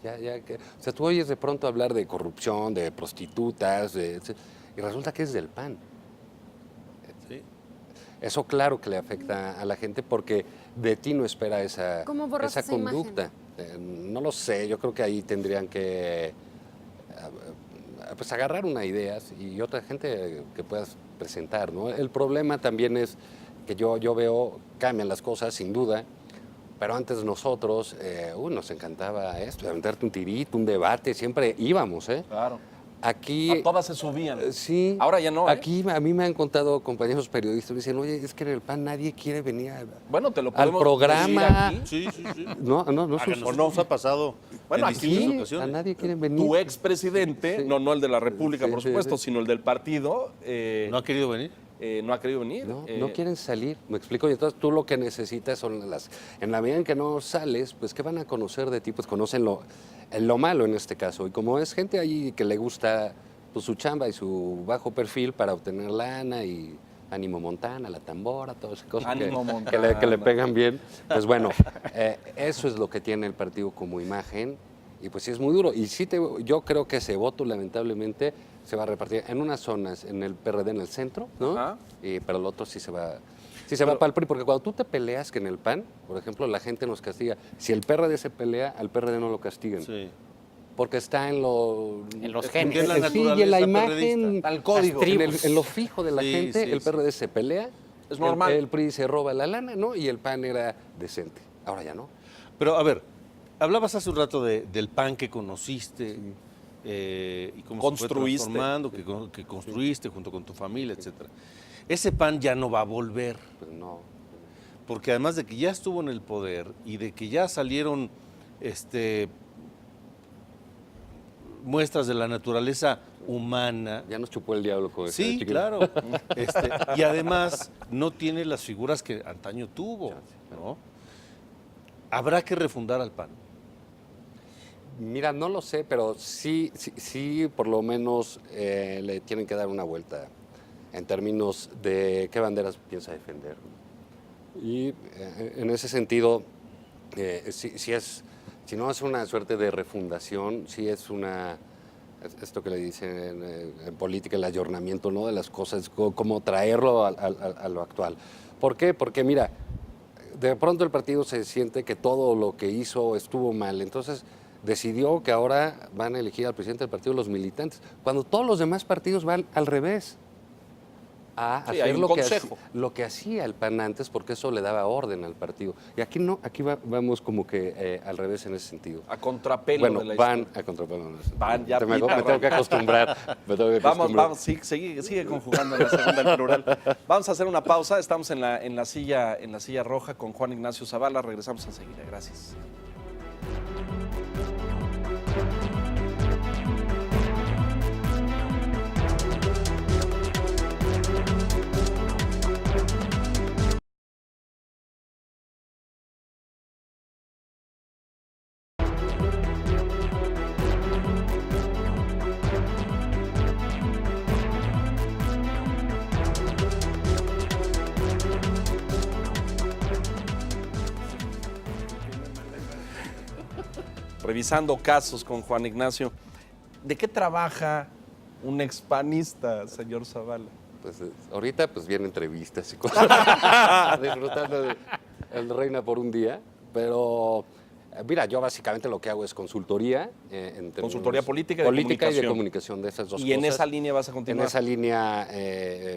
B: O sea, tú oyes de pronto hablar de corrupción, de prostitutas, y resulta que es del PAN.
E: Sí.
B: Eso claro que le afecta a la gente porque de ti no espera esa conducta. No lo sé, yo creo que ahí tendrían que pues agarrar una idea y otra gente que puedas presentar, ¿no? El problema también es que yo veo, cambian las cosas sin duda. Pero antes nosotros, nos encantaba esto, aventarte un tirito, un debate, siempre íbamos, ¿eh?
A: Claro.
B: Aquí...
A: A todas se subían.
B: Sí.
A: Ahora ya no, ¿eh?
B: Aquí a mí me han contado compañeros periodistas, me dicen, oye, es que en el PAN nadie quiere venir al programa.
A: Aquí.
E: Sí.
B: No.
E: Nos ha pasado
A: bueno,
E: en distintas
B: aquí
E: ocasiones.
B: a nadie quiere venir.
A: Tu expresidente,
B: Sí.
A: no el de la República, por supuesto,
B: sí.
A: sino el del partido.
E: ¿No ha querido venir?
A: No ha querido venir.
B: No quieren salir, me explico. Y entonces tú lo que necesitas son en la medida en que no sales, pues ¿qué van a conocer de ti? Pues conocen lo malo en este caso. Y como es gente ahí que le gusta pues, su chamba y su bajo perfil para obtener lana y Ánimo Montana, La Tambora, todas esas cosas que le pegan bien, pues bueno, eso es lo que tiene el partido como imagen. Y pues sí es muy duro. Y sí yo creo que ese voto, lamentablemente, se va a repartir en unas zonas, en el PRD, en el centro, ¿no? Pero el otro sí se va para el PRI. Porque cuando tú te peleas que en el PAN, por ejemplo, la gente nos castiga. Si el PRD se pelea, al PRD no lo castigan.
E: Sí.
B: Porque está en los
C: genes.
E: En la
B: sí, y en la imagen,
A: al código.
B: en lo fijo de la gente,
E: sí,
B: el PRD se pelea.
A: Es normal.
B: El PRI se roba la lana, ¿no? Y el PAN era decente. Ahora ya no.
E: Pero, a ver, hablabas hace un rato del PAN que conociste y cómo
A: Construiste.
E: se fue transformando, que construiste junto con tu familia, etcétera. Ese PAN ya no va a volver.
B: Pues no.
E: Porque además de que ya estuvo en el poder y de que ya salieron muestras de la naturaleza humana.
B: Ya nos chupó el diablo con eso.
E: Sí, claro. Y además no tiene las figuras que antaño tuvo, ¿no? ¿Habrá que refundar al PAN?
B: Mira, no lo sé, pero sí, por lo menos le tienen que dar una vuelta en términos de qué banderas piensa defender. Y en ese sentido, si no es una suerte de refundación, sí es esto que le dicen en política, el ayornamiento, ¿no? De las cosas, como traerlo a lo actual. ¿Por qué? Porque mira, de pronto el partido se siente que todo lo que hizo estuvo mal, entonces decidió que ahora van a elegir al presidente del partido los militantes, cuando todos los demás partidos van al revés. a
A: Sí, hay
B: hacer
A: un consejo.
B: lo que hacía el PAN antes, porque eso le daba orden al partido. Y aquí no, aquí vamos como que al revés en ese sentido.
A: A contrapelo
B: Bueno,
A: de la
B: van
A: historia.
B: a contrapelo.
A: Van, ya
B: me
A: pita,
B: tengo que acostumbrar.
A: Vamos, sigue conjugando en la segunda el plural. Vamos a hacer una pausa. Estamos en la silla roja con Juan Ignacio Zavala. Regresamos enseguida. Gracias. Revisando casos con Juan Ignacio. ¿De qué trabaja un expanista, señor Zavala?
B: Pues ahorita pues vienen entrevistas y cosas, disfrutando de El Reina por un día, pero mira, yo básicamente lo que hago es consultoría.
A: Consultoría política y de
B: política y de
A: comunicación.
B: comunicación, de esas dos cosas.
A: ¿Y en esa línea vas a continuar?
B: En esa línea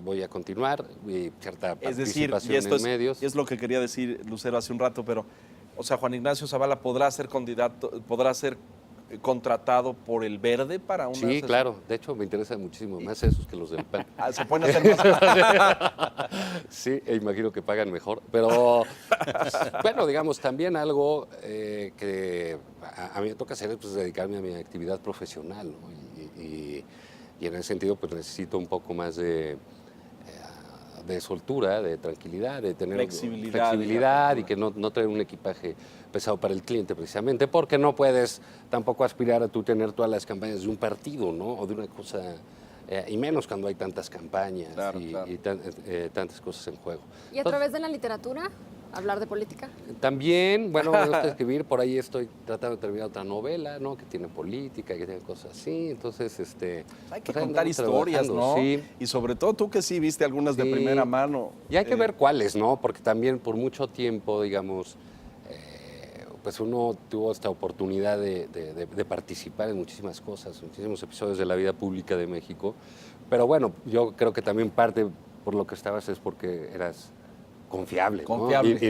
B: voy a continuar, y cierta
A: Es decir,
B: participación en medios.
A: y es lo que quería decir Lucero hace un rato, pero, o sea, Juan Ignacio Zavala podrá ser candidato, podrá ser contratado por el Verde para una...
B: Sí, claro. De hecho, me interesa muchísimo más esos que los del PAN.
A: Se pueden hacer más...
B: Sí, imagino que pagan mejor. Pero, pues, bueno, digamos, también algo que a mí me toca hacer es pues, dedicarme a mi actividad profesional, ¿no? Y en ese sentido, pues necesito un poco más de soltura, de tranquilidad, de tener flexibilidad y que no traer un equipaje pesado para el cliente precisamente, porque no puedes tampoco aspirar a tú tener todas las campañas de un partido, ¿no? O de una cosa, y menos cuando hay tantas campañas y tantas cosas en juego.
D: ¿Y a través de la literatura? ¿Hablar de política?
B: También, bueno, me gusta escribir, por ahí estoy tratando de terminar otra novela, ¿no? Que tiene política, que tiene cosas así, entonces,
A: hay que
B: pues,
A: contar historias, ¿no?
B: Sí.
A: Y sobre todo tú que sí viste algunas de primera mano.
B: Y hay que ver cuáles, ¿no? Porque también por mucho tiempo, digamos, pues uno tuvo esta oportunidad de participar en muchísimas cosas, muchísimos episodios de la vida pública de México, pero bueno, yo creo que también parte por lo que estabas es porque eras confiable,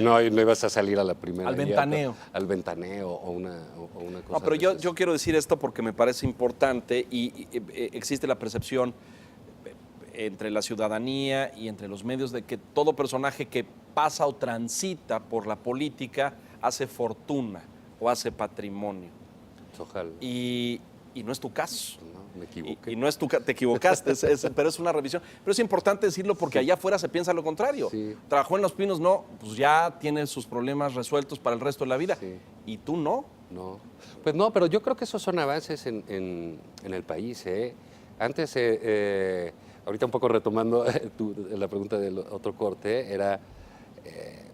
B: ¿no? Y no ibas a salir a la primera.
A: Al ventaneo.
B: Al ventaneo o una cosa.
A: No, pero yo quiero decir esto porque me parece importante y existe la percepción entre la ciudadanía y entre los medios de que todo personaje que pasa o transita por la política hace fortuna o hace patrimonio.
B: Ojalá.
A: Y no es tu caso.
B: No, me equivoqué.
A: Y no es te equivocaste, pero es una revisión. Pero es importante decirlo porque allá afuera se piensa lo contrario.
B: Sí.
A: Trabajó en Los Pinos, no, pues ya tiene sus problemas resueltos para el resto de la vida.
B: Sí.
A: Y tú no.
B: No, pues no, pero yo creo que esos son avances en el país. Antes, ahorita un poco retomando la pregunta del otro corte, era,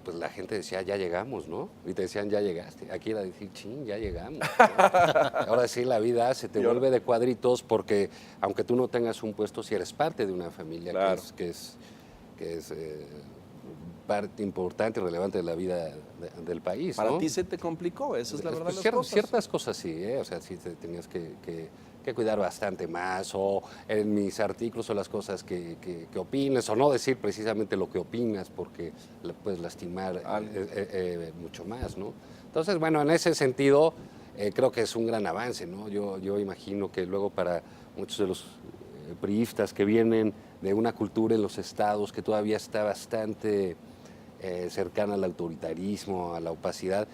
B: pues la gente decía, ya llegamos, ¿no? Y te decían, ya llegaste. Aquí era decir, ching, ya llegamos, ¿no? Ahora sí, la vida se te vuelve de cuadritos porque, aunque tú no tengas un puesto, si eres parte de una familia
A: claro.
B: que es parte importante y relevante de la vida del país.
A: Para
B: ¿no?
A: ti se te complicó, esa es la verdad.
B: Pues
A: de las cosas.
B: Ciertas cosas sí, o sea, sí te tenías que cuidar bastante más, o en mis artículos o las cosas que opines, o no decir precisamente lo que opinas, porque puedes lastimar mucho más, ¿no? Entonces, bueno, en ese sentido, creo que es un gran avance, ¿no? Yo imagino que luego para muchos de los priistas que vienen de una cultura en los estados que todavía está bastante cercana al autoritarismo, a la opacidad,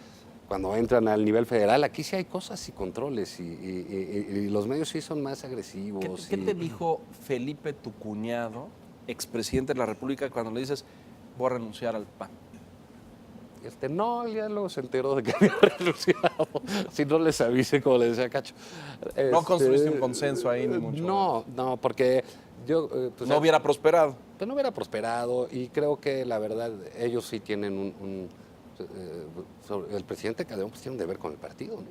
B: cuando entran al nivel federal, aquí sí hay cosas y controles y los medios sí son más agresivos.
A: ¿Qué te dijo Felipe, tu cuñado, expresidente de la República, cuando le dices, voy a renunciar al PAN?
B: No, ya luego se enteró de que había renunciado. Si no les avise, como le decía Cacho.
A: No construiste un consenso ahí, ni mucho.
B: No, porque yo...
A: pues no hubiera prosperado.
B: Pues no hubiera prosperado y creo que la verdad ellos sí tienen el presidente Calderón pues tiene un deber con el partido, ¿no?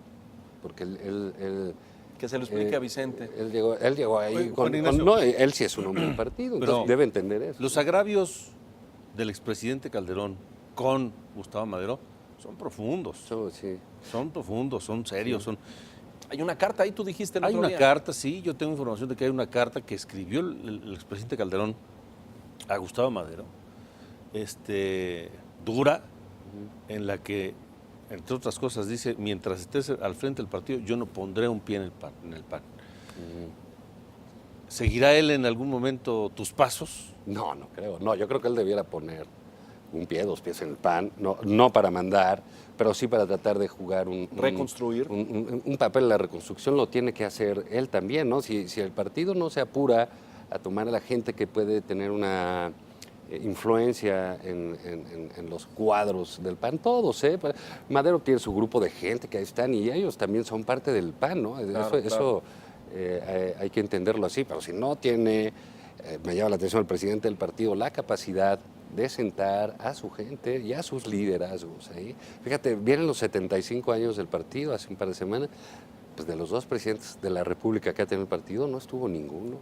B: Porque él
A: que se lo explique a Vicente.
B: Él llegó ahí él sí es un hombre del partido, entonces
E: Pero
B: debe entender eso.
E: Los agravios del expresidente Calderón con Gustavo Madero son profundos.
B: Sí.
E: Son profundos, son serios, son...
A: Hay una carta ahí, tú dijiste el
E: Hay
A: otro
E: una
A: día.
E: carta, sí, yo tengo información de que hay una carta que escribió el expresidente Calderón a Gustavo Madero, dura, en la que, entre otras cosas, dice, mientras estés al frente del partido, yo no pondré un pie en el PAN. ¿Seguirá él en algún momento tus pasos?
B: No creo. No, yo creo que él debiera poner un pie, 2 pies en el PAN, no para mandar, pero sí para tratar de jugar
A: reconstruir.
B: Un papel. La reconstrucción lo tiene que hacer él también, ¿no? Si el partido no se apura a tomar a la gente que puede tener una influencia en los cuadros del PAN, todos, ¿eh? Madero tiene su grupo de gente que ahí están y ellos también son parte del PAN, ¿no?
A: Claro,
B: eso hay que entenderlo así, pero si no tiene, me llama la atención el presidente del partido, la capacidad de sentar a su gente y a sus liderazgos ahí. Fíjate, vienen los 75 años del partido, hace un par de semanas, pues de los 2 presidentes de la República que ha tenido el partido no estuvo ninguno.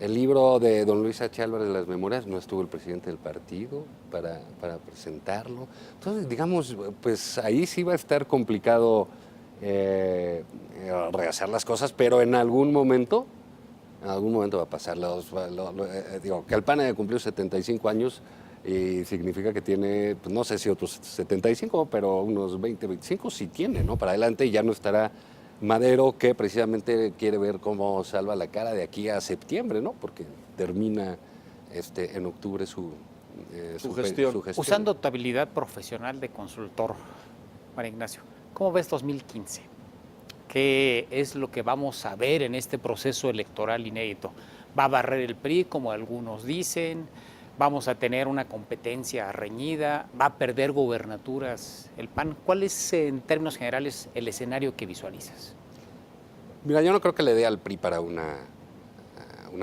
B: El libro de don Luis H. Álvarez, Las Memorias, no estuvo el presidente del partido para presentarlo. Entonces, digamos, pues ahí sí va a estar complicado rehacer las cosas, pero en algún momento va a pasar. Digo, que el PAN haya cumplido 75 años y significa que tiene, pues no sé si otros 75, pero unos 20, 25 sí tiene, ¿no? Para adelante, y ya no estará Madero, que precisamente quiere ver cómo salva la cara de aquí a septiembre, ¿no? Porque termina en octubre su gestión.
C: Usando tu habilidad profesional de consultor, María Ignacio, ¿cómo ves 2015? ¿Qué es lo que vamos a ver en este proceso electoral inédito? ¿Va a barrer el PRI, como algunos dicen? ¿Vamos a tener una competencia reñida? ¿Va a perder gubernaturas el PAN? ¿Cuál es, en términos generales, el escenario que visualizas?
B: Mira, yo no creo que le dé al PRI para una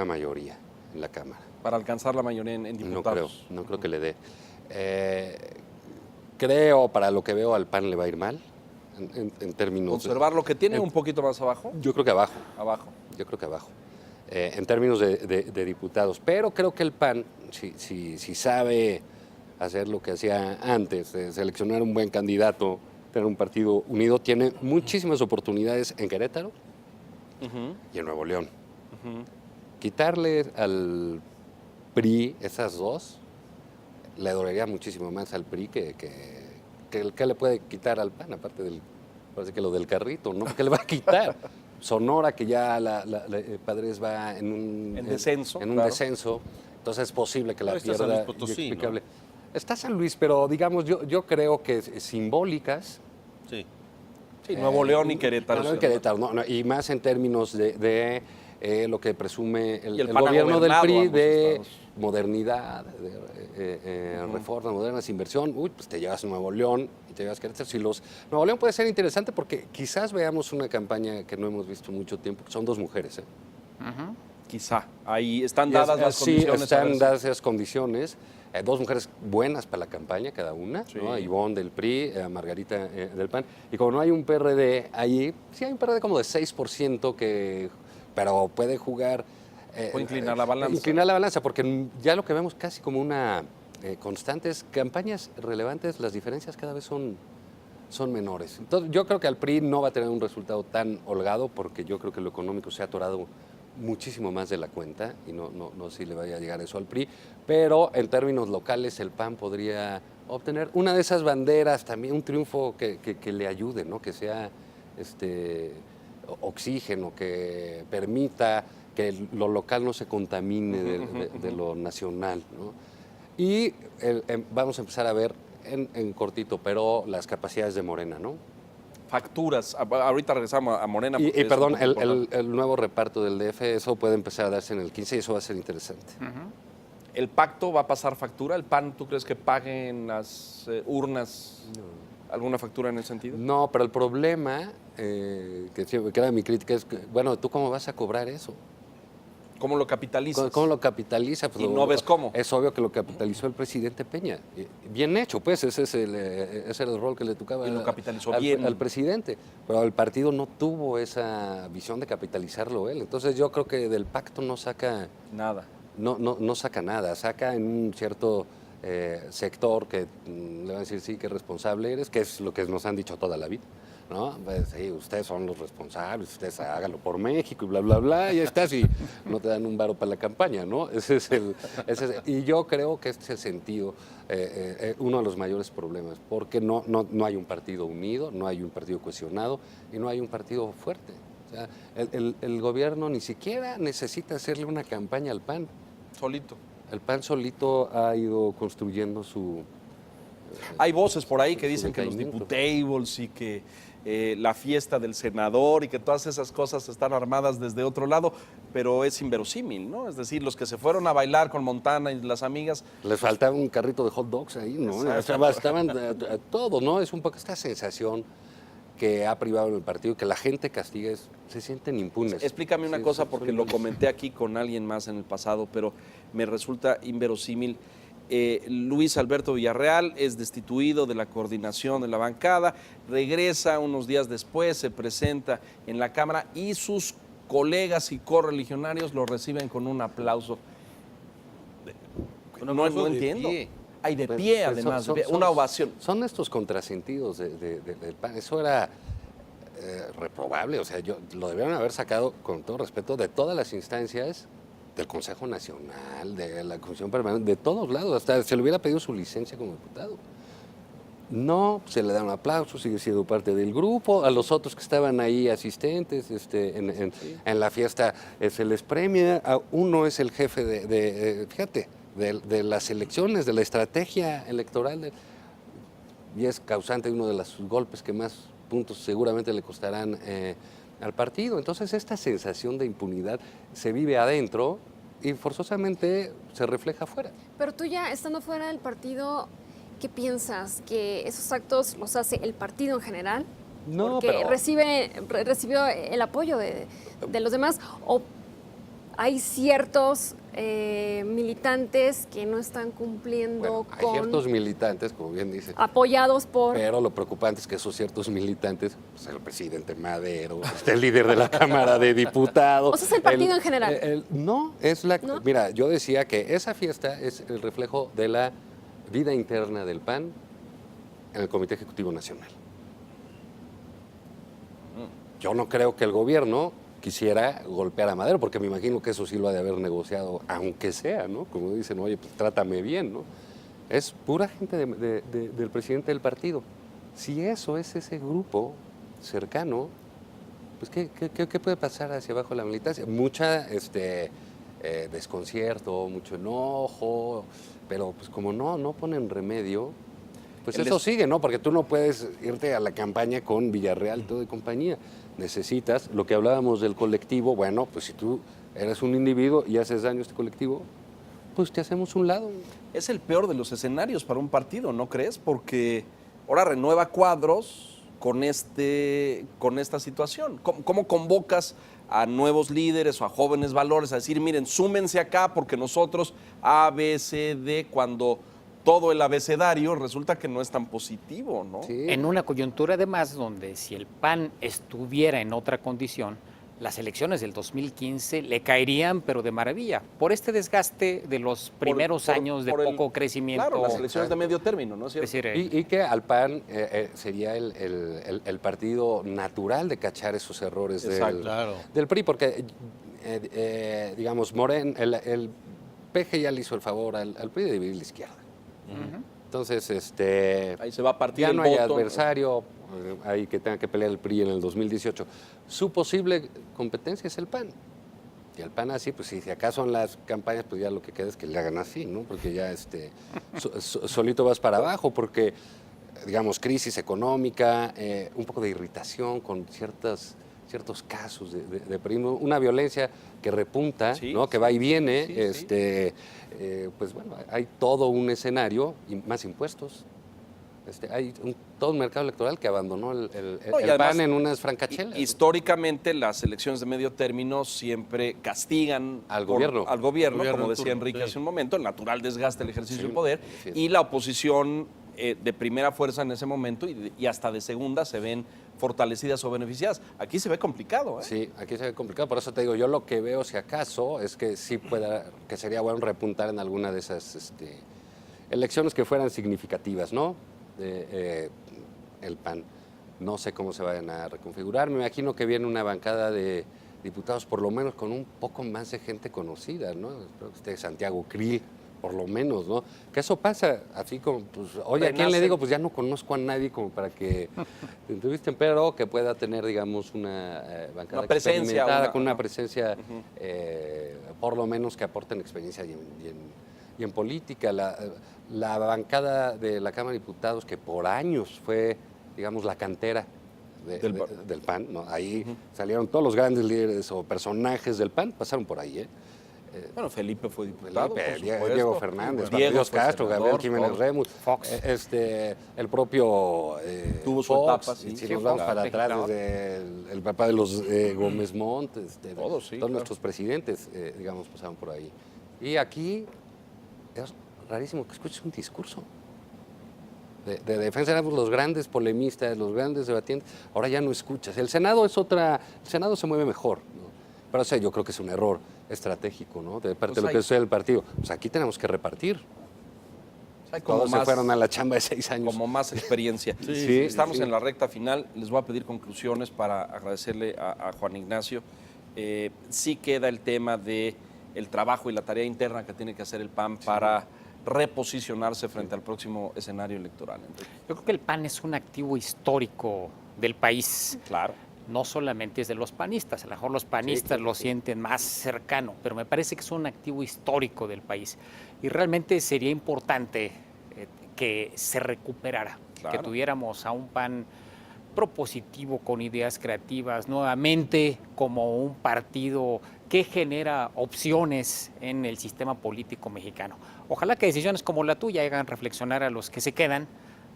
B: mayoría en la Cámara.
A: Para alcanzar la mayoría en diputados.
B: No creo que le dé. Creo, para lo que veo, al PAN le va a ir mal. En términos...
A: ¿Observar lo que tiene un poquito más abajo?
B: Yo creo que abajo.
A: Abajo.
B: Yo creo que abajo. En términos de diputados. Pero creo que el PAN, si sabe hacer lo que hacía antes, de seleccionar un buen candidato, tener un partido unido, tiene muchísimas oportunidades en Querétaro y en Nuevo León. Quitarle al PRI esas dos, le dolería muchísimo más al PRI que le puede quitar al PAN, aparte parece que lo del carrito, ¿no? ¿Qué le va a quitar? Sonora, que ya la Padres va en un
A: descenso.
B: Descenso, entonces es posible que la pierda.
E: Está San Luis Potosí, ¿no?
B: Está San Luis, pero digamos, yo creo que simbólicas.
E: Sí.
A: Sí, Nuevo León y Querétaro.
B: Y más en términos de lo que presume el
A: PAN
B: gobierno del PRI de
A: estados.
B: Modernidad, reformas modernas, inversión. Pues te llevas a Nuevo León y te llevas a Querétaro. Nuevo León puede ser interesante porque quizás veamos una campaña que no hemos visto mucho tiempo, que son 2 mujeres.
A: Quizá. Ahí están dadas las condiciones.
B: Sí, están dadas las condiciones. 2 mujeres buenas para la campaña, cada una,
A: sí.
B: ¿no? Ivonne del PRI, Margarita del PAN. Y como no hay un PRD ahí, sí hay un PRD como de 6% pero puede jugar...
A: Puede inclinar la balanza.
B: Inclinar la balanza, porque ya lo que vemos casi como una constante es campañas relevantes, las diferencias cada vez son menores. Entonces yo creo que al PRI no va a tener un resultado tan holgado, porque yo creo que lo económico se ha atorado muchísimo más de la cuenta, y no sé si le vaya a llegar eso al PRI, pero en términos locales el PAN podría obtener una de esas banderas, también un triunfo que le ayude, ¿no? Que sea oxígeno, que permita que lo local no se contamine de lo nacional, ¿no? Y vamos a empezar a ver en cortito, pero las capacidades de Morena, ¿no?
A: Facturas. Ahorita regresamos a Morena.
B: Y perdón, el nuevo reparto del DF, eso puede empezar a darse en el 15 y eso va a ser interesante.
A: ¿El pacto va a pasar factura? ¿El PAN, tú crees que paguen las urnas alguna factura en ese sentido?
B: No, pero el problema, que era mi crítica, es que, bueno, ¿tú cómo vas a cobrar eso?
A: ¿Cómo lo capitalizas?
B: ¿Cómo lo capitaliza? Pues
A: y no ves cómo.
B: Es obvio que lo capitalizó el presidente Peña. Bien hecho, pues, ese era el rol que le tocaba
A: lo capitalizó bien
B: al presidente. Pero el partido no tuvo esa visión de capitalizarlo él. Entonces yo creo que del pacto no saca...
A: Nada.
B: No saca nada, saca en un cierto sector que le van a decir, sí, qué responsable eres, que es lo que nos han dicho toda la vida, ¿no? Pues, sí, ustedes son los responsables, ustedes háganlo por México y bla, bla, bla, y ya estás, y no te dan un varo para la campaña, ¿no? Y yo creo que este es el sentido, uno de los mayores problemas, porque no hay un partido unido, no hay un partido cohesionado y no hay un partido fuerte. O sea, el gobierno ni siquiera necesita hacerle una campaña al PAN.
A: Solito.
B: El PAN solito ha ido construyendo su...
A: Hay voces por ahí que dicen que los
B: caimiento.
A: diputables y que la fiesta del senador y que todas esas cosas están armadas desde otro lado, pero es inverosímil, ¿no? Es decir, los que se fueron a bailar con Montana y las amigas...
B: Les faltaba un carrito de hot dogs ahí, ¿no? O sea, estaban todo, ¿no? Es un poco esta sensación que ha privado en el partido, que la gente castiga, se sienten impunes.
A: Explícame una cosa, porque lo comenté aquí con alguien más en el pasado, pero me resulta inverosímil. Luis Alberto Villarreal es destituido de la coordinación de la bancada, regresa unos días después, se presenta en la Cámara y sus colegas y correligionarios lo reciben con un aplauso. No entiendo. Hay de pie, además, una ovación.
B: Son estos contrasentidos del PAN. Eso era reprobable. O sea, lo debieron haber sacado, con todo respeto, de todas las instancias del Consejo Nacional, de la Comisión Permanente, de todos lados. Hasta se le hubiera pedido su licencia como diputado. No, se le da un aplauso, sigue siendo parte del grupo. A los otros que estaban ahí asistentes en la fiesta se les premia. Uno es el jefe fíjate, de las elecciones, de la estrategia electoral, y es causante de uno de los golpes que más puntos seguramente le costarán al partido. Entonces esta sensación de impunidad se vive adentro y forzosamente se refleja afuera.
D: Pero tú ya estando fuera del partido, ¿qué piensas? ¿Que esos actos los hace el partido en general?
B: No,
D: porque
B: pero...
D: recibió el apoyo de los demás, o hay ciertos militantes que no están cumpliendo
B: hay ciertos militantes, como bien dice,
D: apoyados por...
B: Pero lo preocupante es que esos ciertos militantes, pues el presidente Madero, el líder de la Cámara de Diputados...
D: ¿O sea, es el partido en general?
B: No, es la...
D: ¿No?
B: Mira, yo decía que esa fiesta es el reflejo de la vida interna del PAN en el Comité Ejecutivo Nacional. Yo no creo que el gobierno quisiera golpear a Madero, porque me imagino que eso sí lo ha de haber negociado, aunque sea, ¿no? Como dicen, oye, pues trátame bien, ¿no? Es pura gente del presidente del partido. Si eso es ese grupo cercano, pues ¿qué puede pasar hacia abajo de la militancia? Mucha desconcierto, mucho enojo, pero pues como no ponen remedio, pues eso sigue, ¿no? Porque tú no puedes irte a la campaña con Villarreal, todo de compañía. Necesitas, lo que hablábamos del colectivo, bueno, pues si tú eres un individuo y haces daño a este colectivo, pues te hacemos un lado.
A: Es el peor de los escenarios para un partido, ¿no crees? Porque ahora renueva cuadros con esta situación. ¿Cómo convocas a nuevos líderes o a jóvenes valores a decir, miren, súmense acá porque nosotros A, B, C, D, cuando todo el abecedario resulta que no es tan positivo, ¿no?
B: Sí.
C: En una coyuntura además donde si el PAN estuviera en otra condición, las elecciones del 2015 le caerían pero de maravilla, por este desgaste de los primeros años de poco crecimiento.
A: Claro, las elecciones de medio término, ¿no es cierto?
C: Es decir,
B: Y que al PAN sería el partido natural de cachar esos errores del PRI, porque digamos, el PG ya le hizo el favor al PRI de dividir la izquierda. Entonces,
A: ahí se va a partir
B: ya
A: el
B: no hay
A: voto.
B: adversario ahí que tenga que pelear el PRI en el 2018. Su posible competencia es el PAN. Y el PAN así, pues si acaso en las campañas, pues ya lo que queda es que le hagan así, ¿no? Porque ya solito vas para abajo, porque, digamos, crisis económica, un poco de irritación con ciertos casos de primo, una violencia que repunta,
A: Sí,
B: ¿no? Que va y viene,
A: sí.
B: pues bueno, hay todo un escenario y más impuestos. Hay todo un mercado electoral que abandonó el
A: además,
B: PAN en unas francachelas.
A: Históricamente, las elecciones de medio término siempre castigan
B: Al gobierno,
A: como decía Enrique hace un momento, el natural desgaste del ejercicio del poder,
B: sí.
A: y la oposición de primera fuerza en ese momento y hasta de segunda se ven fortalecidas o beneficiadas. Aquí se ve complicado, ¿eh?
B: Sí, aquí se ve complicado, por eso te digo, yo lo que veo, si acaso, es que sí que sería bueno repuntar en alguna de esas elecciones que fueran significativas, ¿no? El PAN. No sé cómo se vayan a reconfigurar. Me imagino que viene una bancada de diputados, por lo menos con un poco más de gente conocida, ¿no? Espero que esté Santiago Krill, por lo menos, ¿no? Que eso pasa, así como, pues, oye, ¿a quién le digo? Pues ya no conozco a nadie como para que te entrevisten, pero que pueda tener, digamos, una bancada
A: una presencia,
B: con una presencia, por lo menos que aporten experiencia y en política. La bancada de la Cámara de Diputados, que por años fue, digamos, la cantera del PAN, ¿no? Ahí salieron todos los grandes líderes o personajes del PAN, pasaron por ahí,
A: Bueno, Felipe fue diputado,
B: Diego Fernández,
A: Diego
B: Castro, Gabriel Jiménez Remus,
C: Fox.
B: El propio
A: tuvo su
B: Fox,
A: etapa, sí.
B: si nos vamos para atrás, desde el papá de los Gómez Montt,
A: todos, sí,
B: todos nuestros presidentes, digamos, pasaron por ahí. Y aquí es rarísimo que escuches un discurso de defensa. Éramos los grandes polemistas, los grandes debatientes, ahora ya no escuchas. El Senado se mueve mejor, ¿no? Pero o sea, yo creo que es un error estratégico, ¿no? De parte de lo que es el partido. Pues aquí tenemos que repartir. Todos se fueron a la chamba de 6 años.
A: Como más experiencia. Sí, estamos en la recta final. Les voy a pedir conclusiones para agradecerle a Juan Ignacio. Sí queda el tema de el trabajo y la tarea interna que tiene que hacer el PAN para reposicionarse frente al próximo escenario electoral.
C: Yo creo que el PAN es un activo histórico del país.
A: Claro.
C: No solamente es de los panistas, a lo mejor los panistas lo sienten más cercano, pero me parece que es un activo histórico del país. Y realmente sería importante que se recuperara, que tuviéramos a un PAN propositivo, con ideas creativas, nuevamente como un partido que genera opciones en el sistema político mexicano. Ojalá que decisiones como la tuya hagan reflexionar a los que se quedan,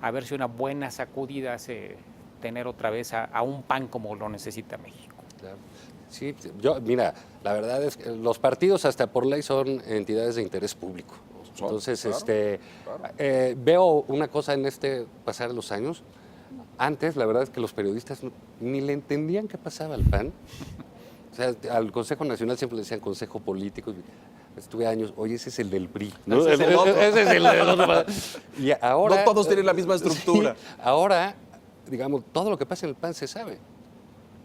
C: a ver si una buena sacudida hace tener otra vez a un PAN como lo necesita México.
B: Claro. Sí, mira, la verdad es que los partidos hasta por ley son entidades de interés público. Entonces, veo una cosa en pasar los años. Antes, la verdad es que los periodistas ni le entendían qué pasaba al PAN. O sea, al Consejo Nacional siempre le decían Consejo Político. Estuve años, oye, ese es el del PRI, ¿no?
A: Ese es el otro.
B: Ese es el del otro. Y ahora,
A: no todos tienen la misma estructura.
B: Sí, ahora, digamos, todo lo que pasa en el PAN se sabe.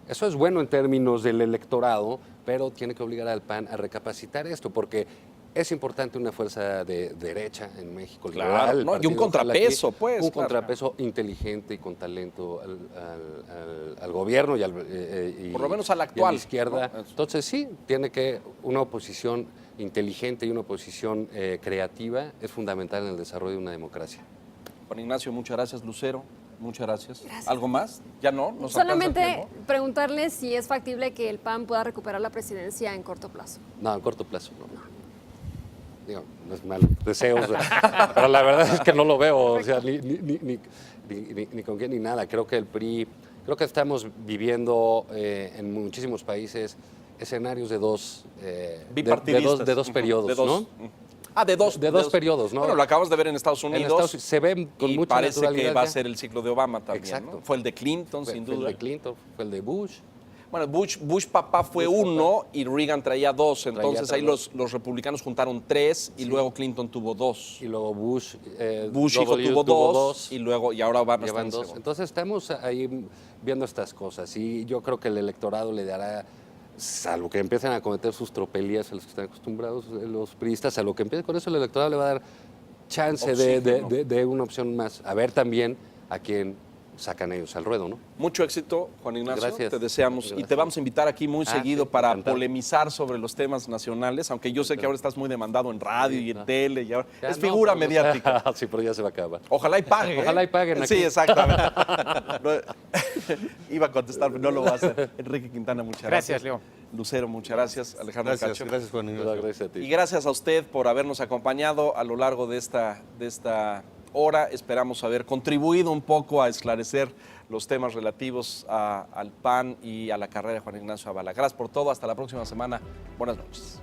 B: Eso es bueno en términos del electorado, pero tiene que obligar al PAN a recapacitar esto, porque es importante una fuerza de derecha en México.
A: Claro, liberal, y un contrapeso, pues.
B: Un contrapeso inteligente y con talento al gobierno y
A: por lo menos al actual.
B: Y a la izquierda. ¿No? Entonces sí, tiene que una oposición inteligente y una oposición creativa es fundamental en el desarrollo de una democracia.
A: Juan Ignacio, muchas gracias. Lucero, muchas gracias. ¿Algo más? ¿Ya no? ¿Nos
D: solamente preguntarle si es factible que el PAN pueda recuperar la presidencia en corto plazo?
B: No, en corto plazo no. Digo, no es malo, deseos, pero la verdad es que no lo veo, o sea, ni con quién ni nada. Creo que el PRI, creo que estamos viviendo en muchísimos países escenarios de dos periodos, ¿no?
A: De dos
B: periodos, ¿no?
A: Bueno, lo acabamos de ver en Estados Unidos.
B: Se ven con mucha
A: parece
B: naturalidad
A: que va a
B: ya.
A: ser el ciclo de Obama también.
B: Exacto.
A: ¿No? Fue el de Clinton, sin duda.
B: Fue el de Clinton, fue el de Bush.
A: Bueno, Bush papá fue uno y Reagan traía 2, entonces ahí los republicanos juntaron 3 y luego Clinton tuvo 2.
B: Y luego Bush
A: hijo tuvo 2 y ahora Obama está en 2.
B: Entonces estamos ahí viendo estas cosas y yo creo que el electorado le dará, salvo que empiecen a cometer sus tropelías a los que están acostumbrados los priistas, a lo que empiece con eso el electorado le va a dar chance de una opción más. A ver también a quién sacan ellos al ruedo, ¿no?
A: Mucho éxito, Juan Ignacio.
B: Gracias.
A: Te deseamos.
B: Gracias.
A: Y te vamos a invitar aquí muy seguido para
B: encantado.
A: Polemizar sobre los temas nacionales, aunque yo sé que ahora estás muy demandado en radio y en tele. Y ahora
B: Ya
A: es figura mediática.
B: Sí, pero ya se va a acabar.
A: Ojalá y paguen.
B: Ojalá y paguen aquí.
A: Sí, exactamente. Iba a contestar, pero no lo va a hacer. Enrique Quintana, muchas gracias.
C: Gracias, Leo.
A: Lucero, muchas gracias. Alejandro Cacho.
E: Gracias, Juan Ignacio.
B: Gracias a ti.
A: Y gracias a usted por habernos acompañado a lo largo de esta hora. Esperamos haber contribuido un poco a esclarecer los temas relativos al PAN y a la carrera de Juan Ignacio Zavala. Gracias por todo. Hasta la próxima semana. Buenas noches.